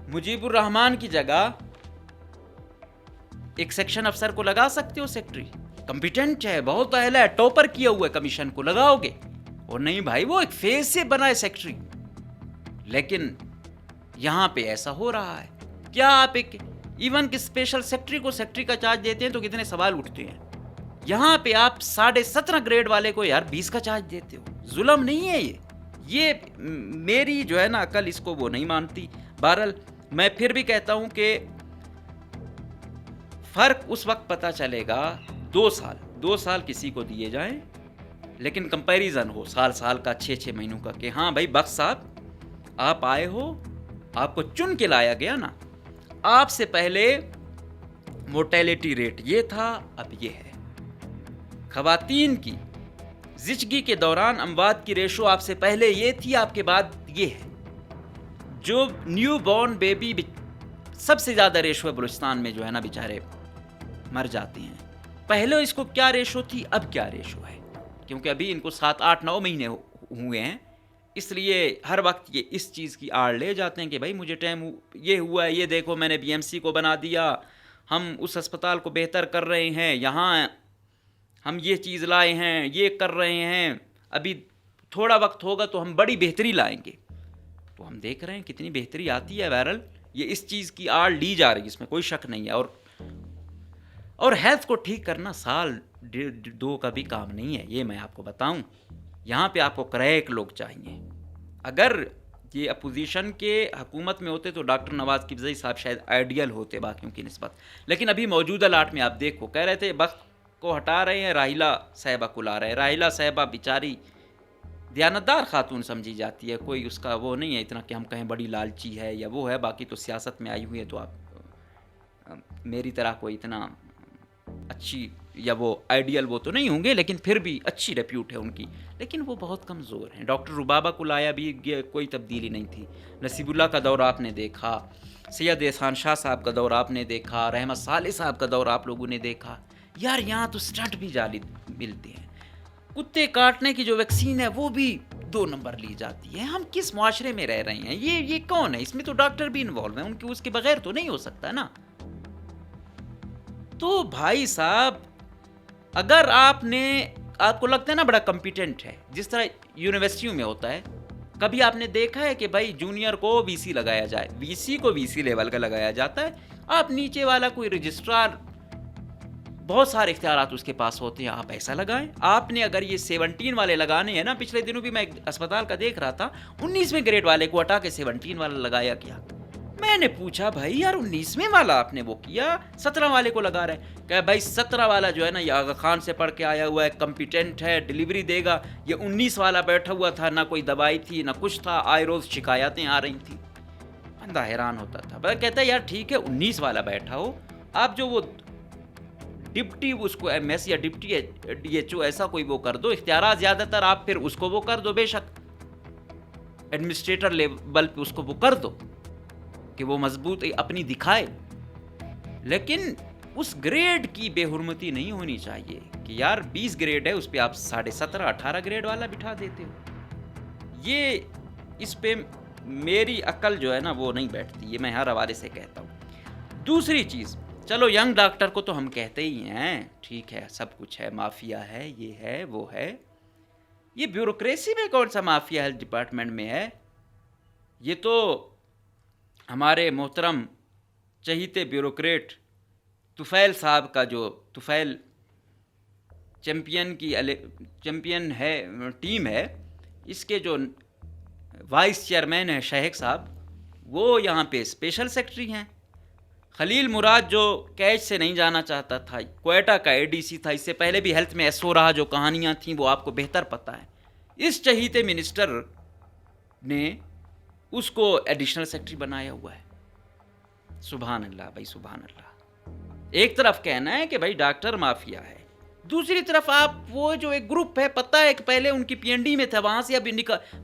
مجیب الرحمان کی جگہ ایک سیکشن افسر کو لگا سکتے ہو, سیکٹری کمپیٹنٹ ہے, بہت اہل ہے, ٹاپر کیا ہوا ہے, کمیشن کو لگاؤ گے. اور نہیں بھائی وہ ایک فیس سے بنا ہے سیکٹری. لیکن یہاں پہ ایسا ہو رہا ہے. کیا آپ ایک ایون کہ اسپیشل سیکٹری کو سیکٹری کا چارج دیتے ہیں تو کتنے سوال اٹھتے ہیں. یہاں پہ آپ 17.5 گریڈ والے کو یار 20 کا چارج دیتے ہو. ظلم نہیں ہے یہ میری جو ہے نا عقل اس کو وہ نہیں مانتی. بہرحال میں پھر بھی کہتا ہوں کہ فرق اس وقت پتہ چلے گا 2 سال کسی کو دیے جائیں لیکن کمپیریزن ہو سال کا 6 مہینوں کا, کہ ہاں بھائی بخت صاحب آپ آئے ہو, آپ کو چن کے لایا گیا نا, آپ سے پہلے مورٹیلیٹی ریٹ یہ تھا اب یہ ہے. خواتین کی زچگی کے دوران اموات کی ریشو آپ سے پہلے یہ تھی, آپ کے بعد یہ ہے. جو نیو بورن بیبی سب سے زیادہ ریشو ہے بلوچستان میں جو ہے نا بیچارے مر جاتے ہیں. پہلے اس کو کیا ریشو تھی اب کیا ریشو ہے, کیونکہ ابھی ان کو 7, 8, 9 مہینے ہوئے ہیں, اس لیے ہر وقت یہ اس چیز کی آڑ لے جاتے ہیں کہ بھائی مجھے ٹائم یہ ہوا ہے, یہ دیکھو میں نے BMC کو بنا دیا, ہم اس اسپتال کو بہتر کر رہے ہیں, یہاں ہم یہ چیز لائے ہیں, یہ کر رہے ہیں, ابھی تھوڑا وقت ہوگا تو ہم بڑی بہتری لائیں گے. تو ہم دیکھ رہے ہیں کتنی بہتری آتی ہے. بہرحال یہ اس چیز کی آڑ لی جا رہی ہے, اس میں کوئی شک نہیں ہے. اور ہیلتھ کو ٹھیک کرنا سال دو کا بھی کام نہیں ہے، یہ میں آپ کو بتاؤں. یہاں پہ آپ کو کریک لوگ چاہیے. اگر یہ اپوزیشن کے حکومت میں ہوتے تو ڈاکٹر نواز قبضی صاحب شاید آئیڈیل ہوتے باقیوں کی نسبت. لیکن ابھی موجودہ لاٹ میں آپ دیکھو، کہہ رہے تھے وقت کو ہٹا رہے ہیں، راہیلہ صاحبہ کو لا رہے ہیں. راہیلہ صاحبہ بیچاری دیانتدار خاتون سمجھی جاتی ہے، کوئی اس کا وہ نہیں ہے اتنا کہ ہم کہیں بڑی لالچی ہے یا وہ ہے. باقی تو سیاست میں آئی ہوئی ہے تو آپ میری طرح کوئی اتنا اچھی یا وہ آئیڈیل وہ تو نہیں ہوں گے، لیکن پھر بھی اچھی ریپیوٹ ہے ان کی. لیکن وہ بہت کمزور ہیں. ڈاکٹر ربابہ کو لایا بھی کوئی تبدیلی نہیں تھی. نصیب اللہ کا دور آپ نے دیکھا، سید احسان شاہ صاحب کا دور آپ نے دیکھا، رحمت صالح صاحب کا دور آپ لوگوں نے دیکھا. یار یہاں تو سٹنٹ بھی جعلی ملتے ہیں. کتے کاٹنے کی جو ویکسین ہے وہ بھی 2 نمبر لی جاتی ہے. ہم کس معاشرے میں رہ رہے ہیں؟ یہ کون ہے؟ اس میں تو ڈاکٹر بھی انوالو ہیں، ان کی اس کے بغیر تو نہیں ہو سکتا نا. تو بھائی صاحب اگر آپ کو لگتا ہے نا بڑا کمپیٹنٹ ہے، جس طرح یونیورسٹیوں میں ہوتا ہے، کبھی آپ نے دیکھا ہے کہ بھائی جونیئر کو وی سی لگایا جائے، وی سی کو وی سی لیول کا لگایا جاتا ہے. آپ نیچے والا کوئی رجسٹرار، بہت سارے اختیارات اس کے پاس ہوتے ہیں، آپ ایسا لگائیں. آپ نے اگر یہ 17 والے لگانے ہیں نا، پچھلے دنوں بھی میں ایک اسپتال کا دیکھ رہا تھا، 19ویں گریڈ والے کو ہٹا کے 17 والا لگایا کیا. میں نے پوچھا بھائی یار 19ویں والا آپ نے وہ کیا، 17 والے کو لگا رہے. کہ بھائی 17 والا جو ہے نا یہ آغا خان سے پڑھ کے آیا ہوا ہے، کمپیٹنٹ ہے، ڈلیوری دے گا. یہ 19 والا بیٹھا ہوا تھا، نہ کوئی دوائی تھی نہ کچھ تھا، آئے روز شکایتیں آ رہی تھیں. بندہ حیران ہوتا تھا. بندہ کہتا ہے یار ٹھیک ہے 19 والا بیٹھا ہو، آپ جو وہ ڈپٹی اس کو ایم ایس یا ڈپٹی ڈی ایچ او ایسا کوئی وہ کر دو، اختیارات زیادہ تر آپ پھر اس کو وہ کر دو، بے شک ایڈمنسٹریٹر لیول پہ اس کو وہ کر دو کہ وہ مضبوط اپنی دکھائے. لیکن اس گریڈ کی بے حرمتی نہیں ہونی چاہیے کہ یار 20 گریڈ ہے اس پہ آپ 17.5 18 گریڈ والا بٹھا دیتے ہو. یہ اس پہ میری عقل جو ہے نا وہ نہیں بیٹھتی، یہ میں ہر حوالے سے کہتا ہوں. دوسری چیز، چلو ینگ ڈاکٹر کو تو ہم کہتے ہی ہیں، ٹھیک ہے سب کچھ ہے، مافیا ہے، یہ ہے وہ ہے. یہ بیوروکریسی میں کون سا مافیا ہیلتھ ڈپارٹمنٹ میں ہے؟ یہ تو ہمارے محترم چہیتے بیوروکریٹ طفیل صاحب کا، جو طفیل چیمپئن ہے ٹیم ہے، اس کے جو وائس چیئرمین ہیں شہیک صاحب، وہ یہاں پہ اسپیشل سیکرٹری ہیں. خلیل مراد جو کیچ سے نہیں جانا چاہتا تھا، کوئٹہ کا اے ڈی سی تھا، اس سے پہلے بھی ہیلتھ میں ایسو رہا، جو کہانیاں تھیں وہ آپ کو بہتر پتہ ہے. اس چہیتے منسٹر نے اس کو ایڈیشنل سیکرٹری بنایا ہوا ہے. سبحان اللہ بھائی سبحان اللہ. ایک طرف کہنا ہے کہ بھائی ڈاکٹر مافیا ہے، دوسری طرف آپ وہ جو ایک گروپ ہے، پتہ ہے کہ پہلے ان کی پی این ڈی میں تھا، وہاں سے اب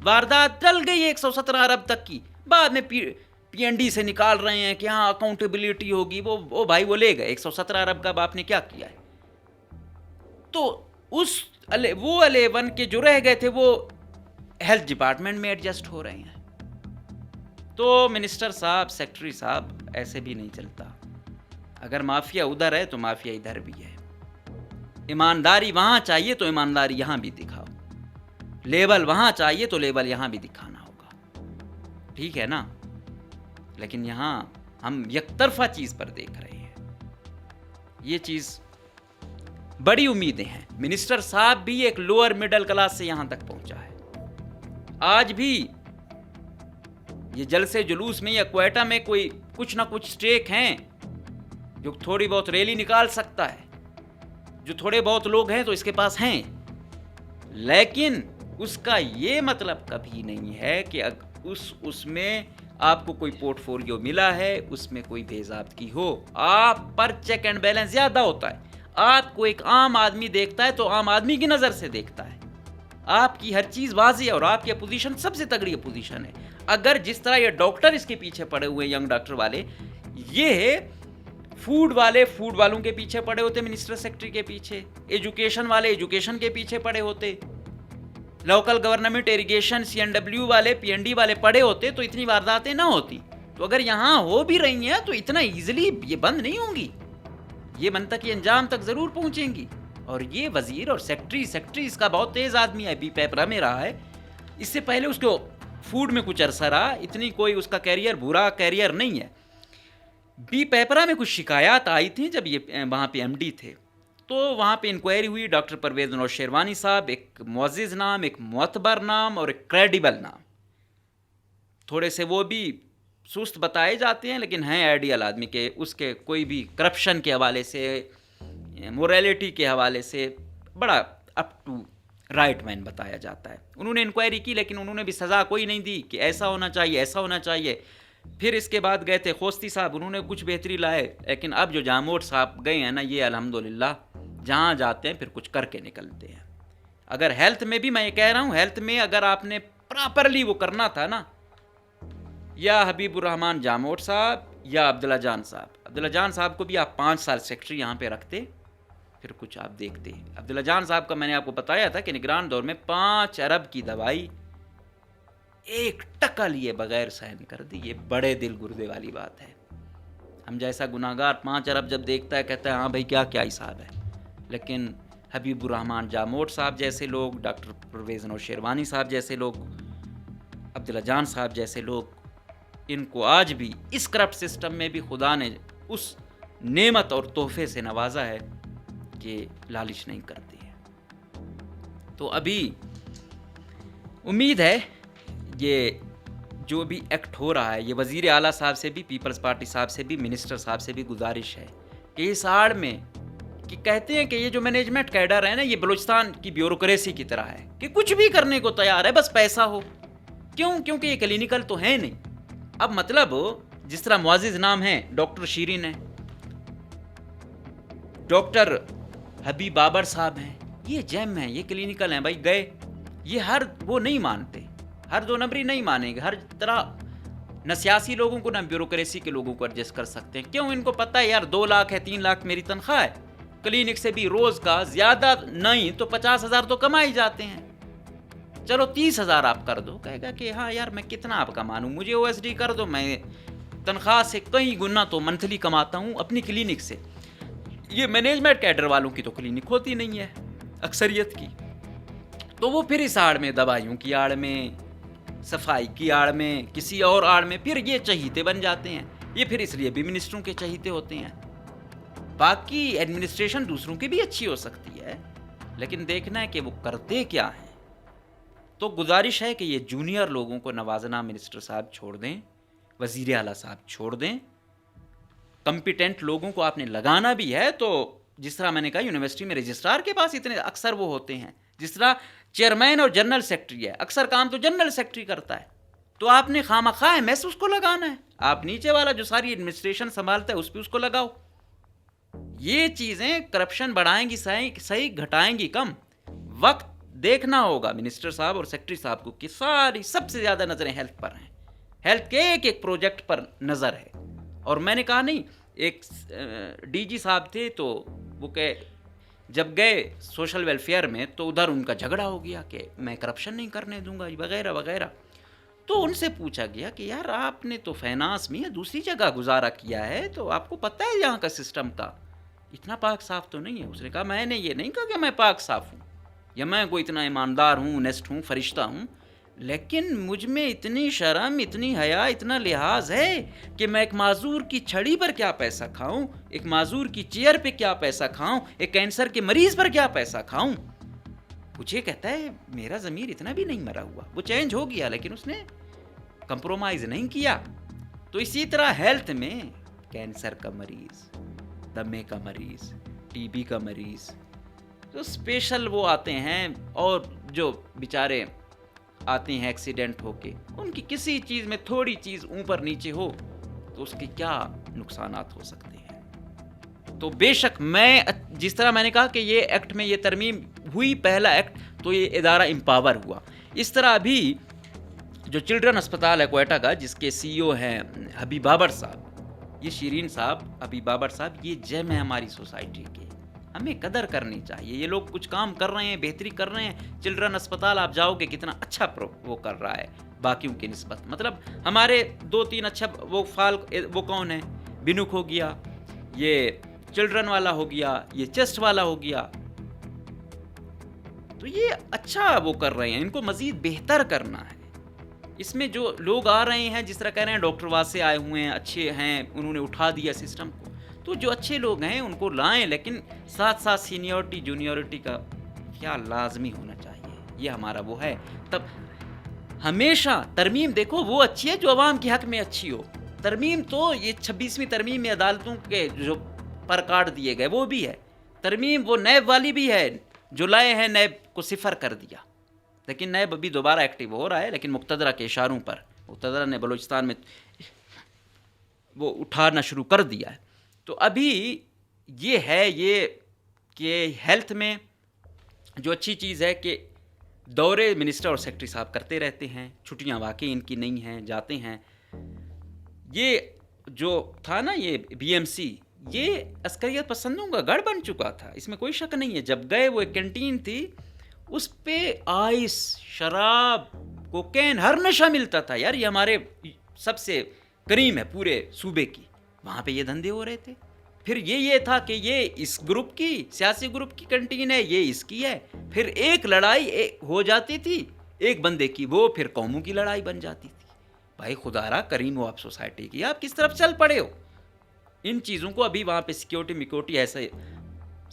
واردات ٹل گئی 117 ارب تک کی، بعد میں پی این ڈی سے نکال رہے ہیں کہ ہاں اکاؤنٹیبلٹی ہوگی. وہ بھائی وہ لے گئے 117 ارب کا، اب آپ نے کیا کیا ہے؟ تو وہ 11 کے جو رہ گئے تھے وہ ہیلتھ ڈپارٹمنٹ میں ایڈجسٹ ہو رہے ہیں. تو منسٹر صاحب، سیکرٹری صاحب، ایسے بھی نہیں چلتا. اگر مافیا ادھر ہے تو مافیا ادھر بھی ہے. ایمانداری وہاں چاہیے تو ایمانداری یہاں بھی دکھاؤ، لیبل وہاں چاہیے تو لیبل یہاں بھی دکھانا ہوگا، ٹھیک ہے نا. لیکن یہاں ہم یک طرفہ چیز پر دیکھ رہے ہیں. یہ چیز بڑی امیدیں ہیں. منسٹر صاحب بھی ایک لوور مڈل کلاس سے یہاں تک پہنچا ہے. آج بھی یہ جلسے جلوس میں یا کوئٹہ میں کوئی کچھ نہ کچھ سٹیک ہیں جو تھوڑی بہت ریلی نکال سکتا ہے، جو تھوڑے بہت لوگ ہیں تو اس کے پاس ہیں. لیکن اس کا یہ مطلب کبھی نہیں ہے کہ اس میں آپ کو کوئی پورٹ فولیو ملا ہے، اس میں کوئی بے ضابطگی ہو. آپ پر چیک اینڈ بیلنس زیادہ ہوتا ہے. آپ کو ایک عام آدمی دیکھتا ہے تو عام آدمی کی نظر سے دیکھتا ہے. آپ کی ہر چیز واضح ہے اور آپ کی اپوزیشن سب سے تگڑی اپوزیشن ہے. اگر جس طرح یہ ڈاکٹر اس کے پیچھے پڑے ہوئے ینگ ڈاکٹر والے، یہ فوڈ والوں کے پیچھے پڑے ہوتے، منسٹر سیکرٹری کے پیچھے، ایجوکیشن والے ایجوکیشن کے پیچھے پڑے ہوتے، لوکل گورنمنٹ اریگیشن سی این ڈبلیو والے پی این ڈی والے پڑے ہوتے تو اتنی وارداتیں نہ ہوتی. تو اگر یہاں ہو بھی رہی ہیں تو اتنا ایزیلی یہ بند نہیں ہوں گی، یہ منطقی انجام تک ضرور پہنچیں گی. اور یہ وزیر اور سیکرٹری اس کا بہت تیز آدمی ہے، بی پیپرا میں رہا ہے. اس سے پہلے اس کو فوڈ میں کچھ عرصہ رہا، اتنی کوئی اس کا کیریئر برا کیریئر نہیں ہے. بی پیپرا میں کچھ شکایات آئی تھیں جب یہ وہاں پہ ایم ڈی تھے، تو وہاں پہ انکوائری ہوئی. ڈاکٹر پرویز نوشیروانی صاحب ایک معزز نام، ایک معتبر نام اور ایک کریڈیبل نام. تھوڑے سے وہ بھی سست بتائے جاتے ہیں لیکن ہیں آئیڈیل آدمی کے، اس کے کوئی بھی کرپشن کے حوالے سے، موریلٹی کے حوالے سے بڑا اپ ٹو رائٹ مین بتایا جاتا ہے. انہوں نے انکوائری کی لیکن انہوں نے بھی سزا کوئی نہیں دی کہ ایسا ہونا چاہیے ایسا ہونا چاہیے. پھر اس کے بعد گئے تھے خوستی صاحب، انہوں نے کچھ بہتری لائے. لیکن اب جو جاموٹ صاحب گئے ہیں نا، یہ الحمدللہ جہاں جاتے ہیں پھر کچھ کر کے نکلتے ہیں. اگر ہیلتھ میں بھی میں یہ کہہ رہا ہوں، ہیلتھ میں اگر آپ نے پراپرلی وہ کرنا تھا نا، یا حبیب الرحمان جاموٹ صاحب یا عبداللہ جان صاحب. عبداللہ جان صاحب کو بھی آپ 5 سال سیکٹری یہاں پہ رکھتے، پھر کچھ آپ دیکھتے. عبداللہ جان صاحب کا میں نے آپ کو بتایا تھا کہ نگران دور میں 5 ارب کی دوائی 1% لیے بغیر سائن کر دی. یہ بڑے دل گردے والی بات ہے. ہم جیسا گناہگار 5 ارب جب دیکھتا ہے کہتا ہے ہاں بھائی کیا حساب ہے. لیکن حبیب الرحمان جاموٹ صاحب جیسے لوگ، ڈاکٹر پرویز نوشیروانی صاحب جیسے لوگ، عبداللہ جان صاحب جیسے لوگ، ان کو آج بھی اس کرپٹ سسٹم میں بھی خدا نے اس نعمت اور تحفے سے نوازا ہے کہ لالچ نہیں کرتے ہیں. تو ابھی امید ہے یہ جو بھی ایکٹ ہو رہا ہے، یہ وزیر اعلیٰ صاحب سے بھی، پیپلز پارٹی صاحب سے بھی، منسٹر صاحب سے بھی گزارش ہے کہ اس آڑ میں کہ کہتے ہیں کہ یہ جو مینجمنٹ کیڈر ہے نا، یہ بلوچستان کی بیوروکریسی کی طرح ہے کہ کچھ بھی کرنے کو تیار ہے بس پیسہ ہو. کیوں؟ کیونکہ یہ کلینیکل تو ہے نہیں. اب مطلب جس طرح معزز نام ہے ڈاکٹر شیرین ہے، ڈاکٹر حبیب بابر صاحب ہیں، یہ جیم ہیں، یہ کلینیکل ہیں. بھائی گئے، یہ ہر وہ نہیں مانتے، ہر 2 نمبری نہیں مانیں گے. ہر طرح نہ سیاسی لوگوں کو نہ بیوروکریسی کے لوگوں کو ایڈجسٹ کر سکتے ہیں. کیوں؟ ان کو پتہ ہے یار 2 لاکھ ہے 3 لاکھ میری تنخواہ ہے، کلینک سے بھی روز کا زیادہ نہیں تو 50,000 تو کمائی جاتے ہیں. چلو 30,000 آپ کر دو. کہے گا کہ ہاں یار میں کتنا آپ کمانوں، مجھے او ایس ڈی کر دو، میں تنخواہ سے کئی گنا تو منتھلی کماتا ہوں اپنی کلینک سے. یہ مینجمنٹ کیڈر والوں کی تو کلینک ہوتی نہیں ہے اکثریت کی. تو وہ پھر اس آڑ میں، دوائیوں کی آڑ میں، صفائی کی آڑ میں، کسی اور آڑ میں پھر یہ چہیتے بن جاتے ہیں. یہ پھر اس لیے بھی منسٹروں کے چہیتے ہوتے ہیں. باقی ایڈمنسٹریشن دوسروں کی بھی اچھی ہو سکتی ہے لیکن دیکھنا ہے کہ وہ کرتے کیا ہیں. تو گزارش ہے کہ یہ جونیئر لوگوں کو نوازنا منسٹر صاحب چھوڑ دیں، وزیر اعلیٰ صاحب چھوڑ دیں. کمپیٹنٹ لوگوں کو آپ نے لگانا بھی ہے تو جس طرح میں نے کہا یونیورسٹی میں رجسٹرار کے پاس اتنے اکثر وہ ہوتے ہیں، جس طرح چیئرمین اور جنرل سیکرٹری ہے، اکثر کام تو جنرل سیکرٹری کرتا ہے. تو آپ نے خواہ ایم ایس اس کو لگانا ہے. آپ نیچے والا جو ساری ایڈمنسٹریشن سنبھالتا ہے اس پہ اس کو لگاؤ. یہ چیزیں کرپشن بڑھائیں گی صحیح، گھٹائیں گی کم. وقت دیکھنا ہوگا منسٹر صاحب اور سیکرٹری صاحب کو کہ سب سے زیادہ نظریں ہیلتھ پر ہیں، ہیلتھ کے ایک پروجیکٹ پر نظر ہے. اور میں نے کہا نہیں، ایک ڈی جی صاحب تھے تو وہ کہ جب گئے سوشل ویلفیئر میں تو ادھر ان کا جھگڑا ہو گیا کہ میں کرپشن نہیں کرنے دوں گا وغیرہ وغیرہ. تو ان سے پوچھا گیا کہ یار آپ نے تو فائنانس میں دوسری جگہ گزارا کیا ہے تو آپ کو پتہ ہے یہاں کا سسٹم کا اتنا پاک صاف تو نہیں ہے. اس نے کہا میں نے یہ نہیں کہا کہ میں پاک صاف ہوں یا میں کوئی اتنا ایماندار ہوں، نیسٹ ہوں، فرشتہ ہوں، لیکن مجھ میں اتنی شرم، اتنی حیا، اتنا لحاظ ہے کہ میں ایک معذور کی چھڑی پر کیا پیسہ کھاؤں، ایک معذور کی چیئر پہ کیا پیسہ کھاؤں، ایک کینسر کے مریض پر کیا پیسہ کھاؤں. مجھے کہتا ہے میرا ضمیر اتنا بھی نہیں مرا ہوا. وہ چینج ہو گیا لیکن اس نے کمپرومائز نہیں کیا. تو اسی طرح ہیلتھ میں کینسر کا مریض، دمے کا مریض، ٹی بی کا مریض، تو اسپیشل وہ آتے ہیں، اور جو بیچارے آتے ہیں ایکسیڈنٹ ہو کے، ان کی کسی چیز میں تھوڑی چیز اوپر نیچے ہو تو اس کے کیا نقصانات ہو سکتے ہیں. تو بے شک میں جس طرح میں نے کہا کہ یہ ایکٹ میں یہ ترمیم ہوئی، پہلا ایکٹ تو یہ ادارہ امپاور ہوا. اس طرح ابھی جو چلڈرن اسپتال ہے کوئٹہ کا، جس کے سی او ہیں حبیب بابر صاحب، یہ شیرین صاحب، حبیب بابر صاحب، یہ جیم ہے ہماری سوسائٹی کے. ہمیں قدر کرنی چاہیے. یہ لوگ کچھ کام کر رہے ہیں، بہتری کر رہے ہیں. چلڈرن اسپتال آپ جاؤ گے کتنا اچھا وہ کر رہا ہے باقیوں کی نسبت. مطلب ہمارے 2-3 اچھا وہ کون ہے، بینک ہو گیا، یہ چلڈرن والا ہو گیا، یہ چیسٹ والا ہو گیا. تو یہ اچھا وہ کر رہے ہیں، ان کو مزید بہتر کرنا ہے. اس میں جو لوگ آ رہے ہیں جس طرح کہہ رہے ہیں ڈاکٹر واسے آئے ہوئے ہیں اچھے ہیں انہوں نے اٹھا دیا سسٹم کو, تو جو اچھے لوگ ہیں ان کو لائیں, لیکن ساتھ ساتھ سینیورٹی جونیورٹی کا کیا لازمی ہونا چاہیے, یہ ہمارا وہ ہے. تب ہمیشہ ترمیم دیکھو وہ اچھی ہے جو عوام کے حق میں اچھی ہو. ترمیم تو یہ 26ویں ترمیم میں عدالتوں کے جو پر کاٹ دیے گئے وہ بھی ہے, ترمیم وہ نیب والی بھی ہے جو لائے ہیں نیب کو صفر کر دیا, لیکن نیب ابھی دوبارہ ایکٹیو ہو رہا ہے, لیکن مقتدرہ کے اشاروں پر مقتدرہ نے بلوچستان میں وہ اٹھانا شروع کر دیا ہے. تو ابھی یہ ہے یہ کہ ہیلتھ میں جو اچھی چیز ہے کہ دورے منسٹر اور سیکٹری صاحب کرتے رہتے ہیں, چھٹیاں واقعی ان کی نہیں ہیں, جاتے ہیں. یہ جو تھا نا یہ بی ایم سی, یہ عسکریت پسندوں کا گڑھ بن چکا تھا, اس میں کوئی شک نہیں ہے. جب گئے وہ ایک کینٹین تھی, اس پہ آئس, شراب, کوکین, ہر نشہ ملتا تھا. یار یہ ہمارے سب سے کریم ہے پورے صوبے کی, وہاں پہ یہ دھندے ہو رہے تھے. پھر یہ تھا کہ یہ اس گروپ کی سیاسی گروپ کی کنٹین ہے, یہ اس کی ہے. پھر ایک لڑائی ہو جاتی تھی ایک بندے کی, وہ پھر قوموں کی لڑائی بن جاتی تھی. بھائی خدا را کریم ہو آپ سوسائٹی کی, آپ کس طرف چل پڑے ہو. ان چیزوں کو ابھی وہاں پہ سیکیورٹی ایسے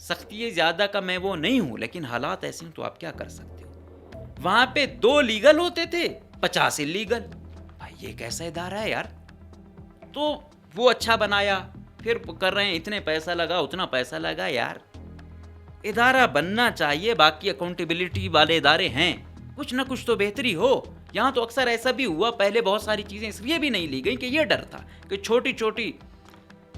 سختی زیادہ کا میں وہ نہیں ہوں, لیکن حالات ایسے ہیں تو آپ کیا کر سکتے ہو. وہاں پہ 2 لیگل ہوتے تھے, 50 انلیگل. بھائی یہ کیسا ادارہ ہے یار. تو وہ اچھا بنایا, پھر کر رہے ہیں اتنے پیسہ لگا اتنا پیسہ لگا. یار ادارہ بننا چاہیے, باقی اکاؤنٹیبلٹی والے ادارے ہیں, کچھ نہ کچھ تو بہتری ہو. یہاں تو اکثر ایسا بھی ہوا, پہلے بہت ساری چیزیں اس لیے بھی نہیں لی گئیں کہ یہ ڈر تھا کہ چھوٹی چھوٹی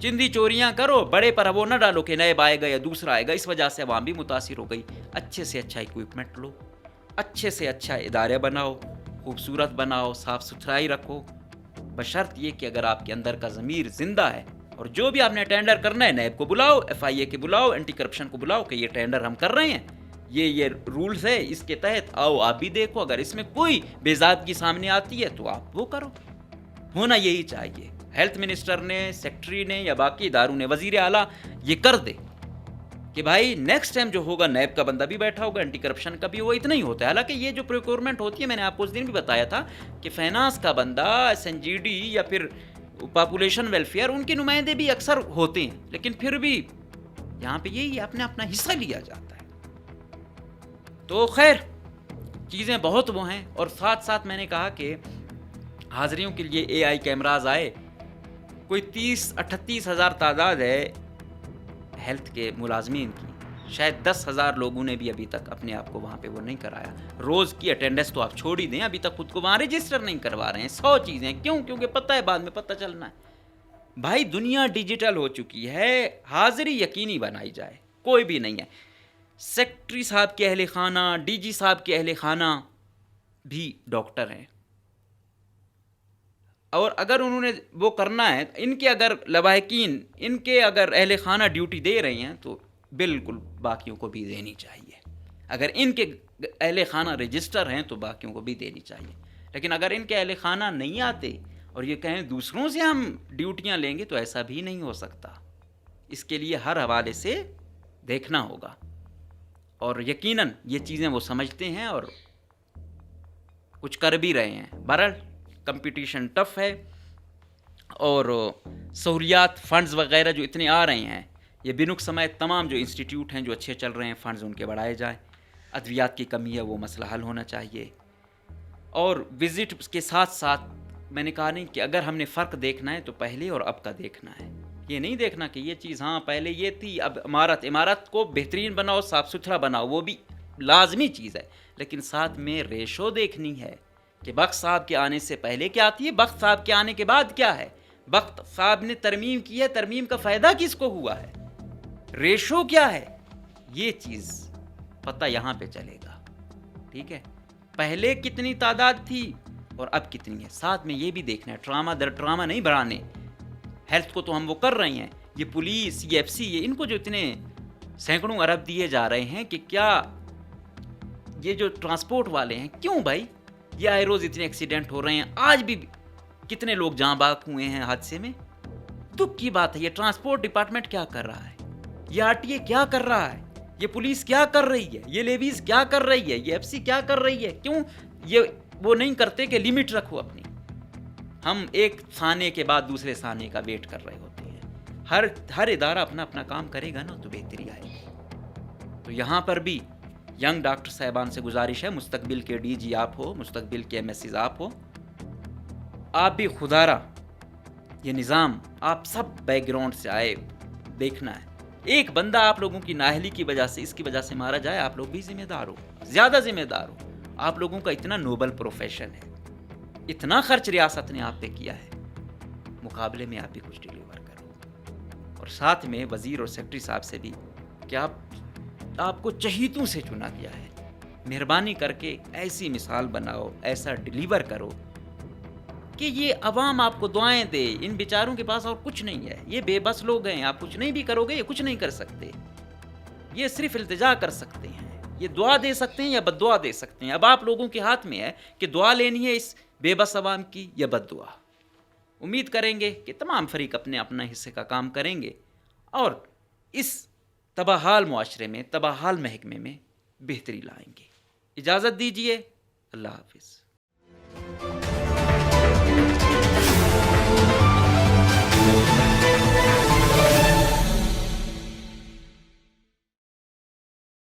چندی چوریاں کرو, بڑے پر وہ نہ ڈالو کہ نیب آئے گا یا دوسرا آئے گا. اس وجہ سے عوام بھی متاثر ہو گئی. اچھے سے اچھا اکوپمنٹ لو, اچھے سے اچھا ادارے بناؤ, خوبصورت بناؤ, صاف ستھرائی رکھو, بشرط یہ کہ اگر آپ کے اندر کا ضمیر زندہ ہے. اور جو بھی آپ نے ٹینڈر کرنا ہے نیب کو بلاؤ, ایف آئی اے کے بلاؤ, اینٹی کرپشن کو بلاؤ کہ یہ ٹینڈر ہم کر رہے ہیں, یہ رولز ہے, اس کے تحت آؤ آپ بھی دیکھو. اگر اس میں کوئی بے ضابطگی سامنے آتی ہے تو آپ وہ کرو. ہونا یہی چاہیے. ہیلتھ منسٹر نے, سیکٹری نے یا باقی اداروں نے, وزیر اعلیٰ یہ کر دے کہ بھائی نیکسٹ ٹائم جو ہوگا نیب کا بندہ بھی بیٹھا ہوگا, اینٹی کرپشن کا بھی ہوگا. اتنا ہی ہوتا ہے. حالانکہ یہ جو پروکیورمنٹ ہوتی ہے, میں نے آپ کو اس دن بھی بتایا تھا کہ فائنانس کا بندہ, ایس این جی ڈی یا پھر پاپولیشن ویلفیئر, ان کے نمائندے بھی اکثر ہوتے ہیں, لیکن پھر بھی یہاں پہ یہی اپنا حصہ لیا جاتا ہے. تو خیر چیزیں بہت وہ ہیں. اور ساتھ ساتھ میں نے کہا کہ حاضریوں کے لیے اے آئی کیمراز آئے, کوئی 30-38 ہزار تعداد ہے ہیلتھ کے ملازمین کی, شاید 10,000 لوگوں نے بھی ابھی تک اپنے آپ کو وہاں پہ وہ نہیں کرایا. روز کی اٹینڈنس تو آپ چھوڑ ہی دیں, ابھی تک خود کو وہاں رجسٹر نہیں کروا رہے ہیں. 100 چیزیں کیوں, کیونکہ پتہ ہے بعد میں پتہ چلنا ہے. بھائی دنیا ڈیجیٹل ہو چکی ہے, حاضری یقینی بنائی جائے. کوئی بھی نہیں ہے. سیکٹری صاحب کے اہل خانہ, ڈی جی صاحب کے اہل خانہ بھی ڈاکٹر ہیں, اور اگر انہوں نے وہ کرنا ہے, ان کے اگر لواحقین, ان کے اگر اہل خانہ ڈیوٹی دے رہے ہیں تو بالکل باقیوں کو بھی دینی چاہیے. اگر ان کے اہل خانہ رجسٹر ہیں تو باقیوں کو بھی دینی چاہیے. لیکن اگر ان کے اہل خانہ نہیں آتے اور یہ کہیں دوسروں سے ہم ڈیوٹیاں لیں گے تو ایسا بھی نہیں ہو سکتا. اس کے لیے ہر حوالے سے دیکھنا ہوگا, اور یقیناً یہ چیزیں وہ سمجھتے ہیں اور کچھ کر بھی رہے ہیں. بہرحال کمپٹیشن ٹف ہے, اور سہولیات فنڈز وغیرہ جو اتنے آ رہے ہیں, یہ بنک سمیت تمام جو انسٹیٹیوٹ ہیں جو اچھے چل رہے ہیں, فنڈز ان کے بڑھائے جائیں. ادویات کی کمی ہے, وہ مسئلہ حل ہونا چاہیے. اور وزٹ کے ساتھ ساتھ میں نے کہا نہیں کہ اگر ہم نے فرق دیکھنا ہے تو پہلے اور اب کا دیکھنا ہے. یہ نہیں دیکھنا کہ یہ چیز ہاں پہلے یہ تھی, اب عمارت کو بہترین بناؤ, صاف ستھرا بناؤ, وہ بھی لازمی چیز ہے, لیکن ساتھ میں ریشو دیکھنی ہے کہ بخت صاحب کے آنے سے پہلے کیا تھی, بخت صاحب کے آنے کے بعد کیا ہے. بخت صاحب نے ترمیم کی ہے, ترمیم کا فائدہ کس کو ہوا ہے, ریشو کیا ہے, یہ چیز پتہ یہاں پہ چلے گا. ٹھیک ہے, پہلے کتنی تعداد تھی اور اب کتنی ہے. ساتھ میں یہ بھی دیکھنا ہے, ڈرامہ در ڈرامہ نہیں بڑھانے. ہیلتھ کو تو ہم وہ کر رہے ہیں, یہ پولیس, یہ ایف سی, یہ ان کو جو اتنے سینکڑوں ارب دیے جا رہے ہیں کہ کیا یہ جو ٹرانسپورٹ والے ہیں, کیوں بھائی یہ آئے روز اتنے ایکسیڈنٹ ہو رہے ہیں, آج بھی کتنے لوگ جاں باک ہوئے ہیں حادثے میں. دکھ کی بات ہے. یہ ٹرانسپورٹ ڈپارٹمنٹ کیا کر رہا ہے, یہ آر ٹی اے کیا کر رہا ہے, یہ پولیس کیا کر رہی ہے, یہ لیویز کیا کر رہی ہے, یہ ایف سی کیا کر رہی ہے. کیوں یہ وہ نہیں کرتے کہ لمٹ رکھو اپنی. ہم ایک ثانے کے بعد دوسرے ثانے کا ویٹ کر رہے ہوتے ہیں. ہر ادارہ اپنا اپنا کام کرے گا نا تو بہتری آئے گی. تو یہاں پر بھی ینگ ڈاکٹر صاحبان سے گزارش ہے، مستقبل کے ڈی جی آپ ہو، مستقبل کے ایم ایس سیز آپ ہو، آپ بھی خدارہ یہ نظام آپ سب بیک گراؤنڈ سے آئے، دیکھنا ہے. ایک بندہ آپ لوگوں کی نااہلی کی وجہ سے، اس کی وجہ سے مارا جائے، آپ لوگ بھی ذمہ دار ہو، زیادہ ذمہ دار ہو. آپ لوگوں کا اتنا نوبل پروفیشن ہے، اتنا خرچ ریاست نے آپ پہ کیا ہے، مقابلے میں آپ بھی کچھ ڈیلیور کرو. اور ساتھ میں وزیر اور سیکرٹری صاحب سے بھی کہ آپ کو چہیتوں سے چنا گیا ہے، مہربانی کر کے ایسی مثال بناؤ، ایسا ڈیلیور کرو کہ یہ عوام آپ کو دعائیں دے. ان بیچاروں کے پاس اور کچھ نہیں ہے، یہ بے بس لوگ ہیں. آپ کچھ نہیں بھی کرو گے، یہ کچھ نہیں کر سکتے. یہ صرف التجا کر سکتے ہیں، یہ دعا دے سکتے ہیں یا بد دعا دے سکتے ہیں. اب آپ لوگوں کے ہاتھ میں ہے کہ دعا لینی ہے اس بے بس عوام کی یا بد دعا. امید کریں گے کہ تمام فریق اپنے اپنا حصے کا کام کریں گے اور اس تباہ حال معاشرے میں، تباہ حال محکمے میں بہتری لائیں گے. اجازت دیجیے، اللہ حافظ.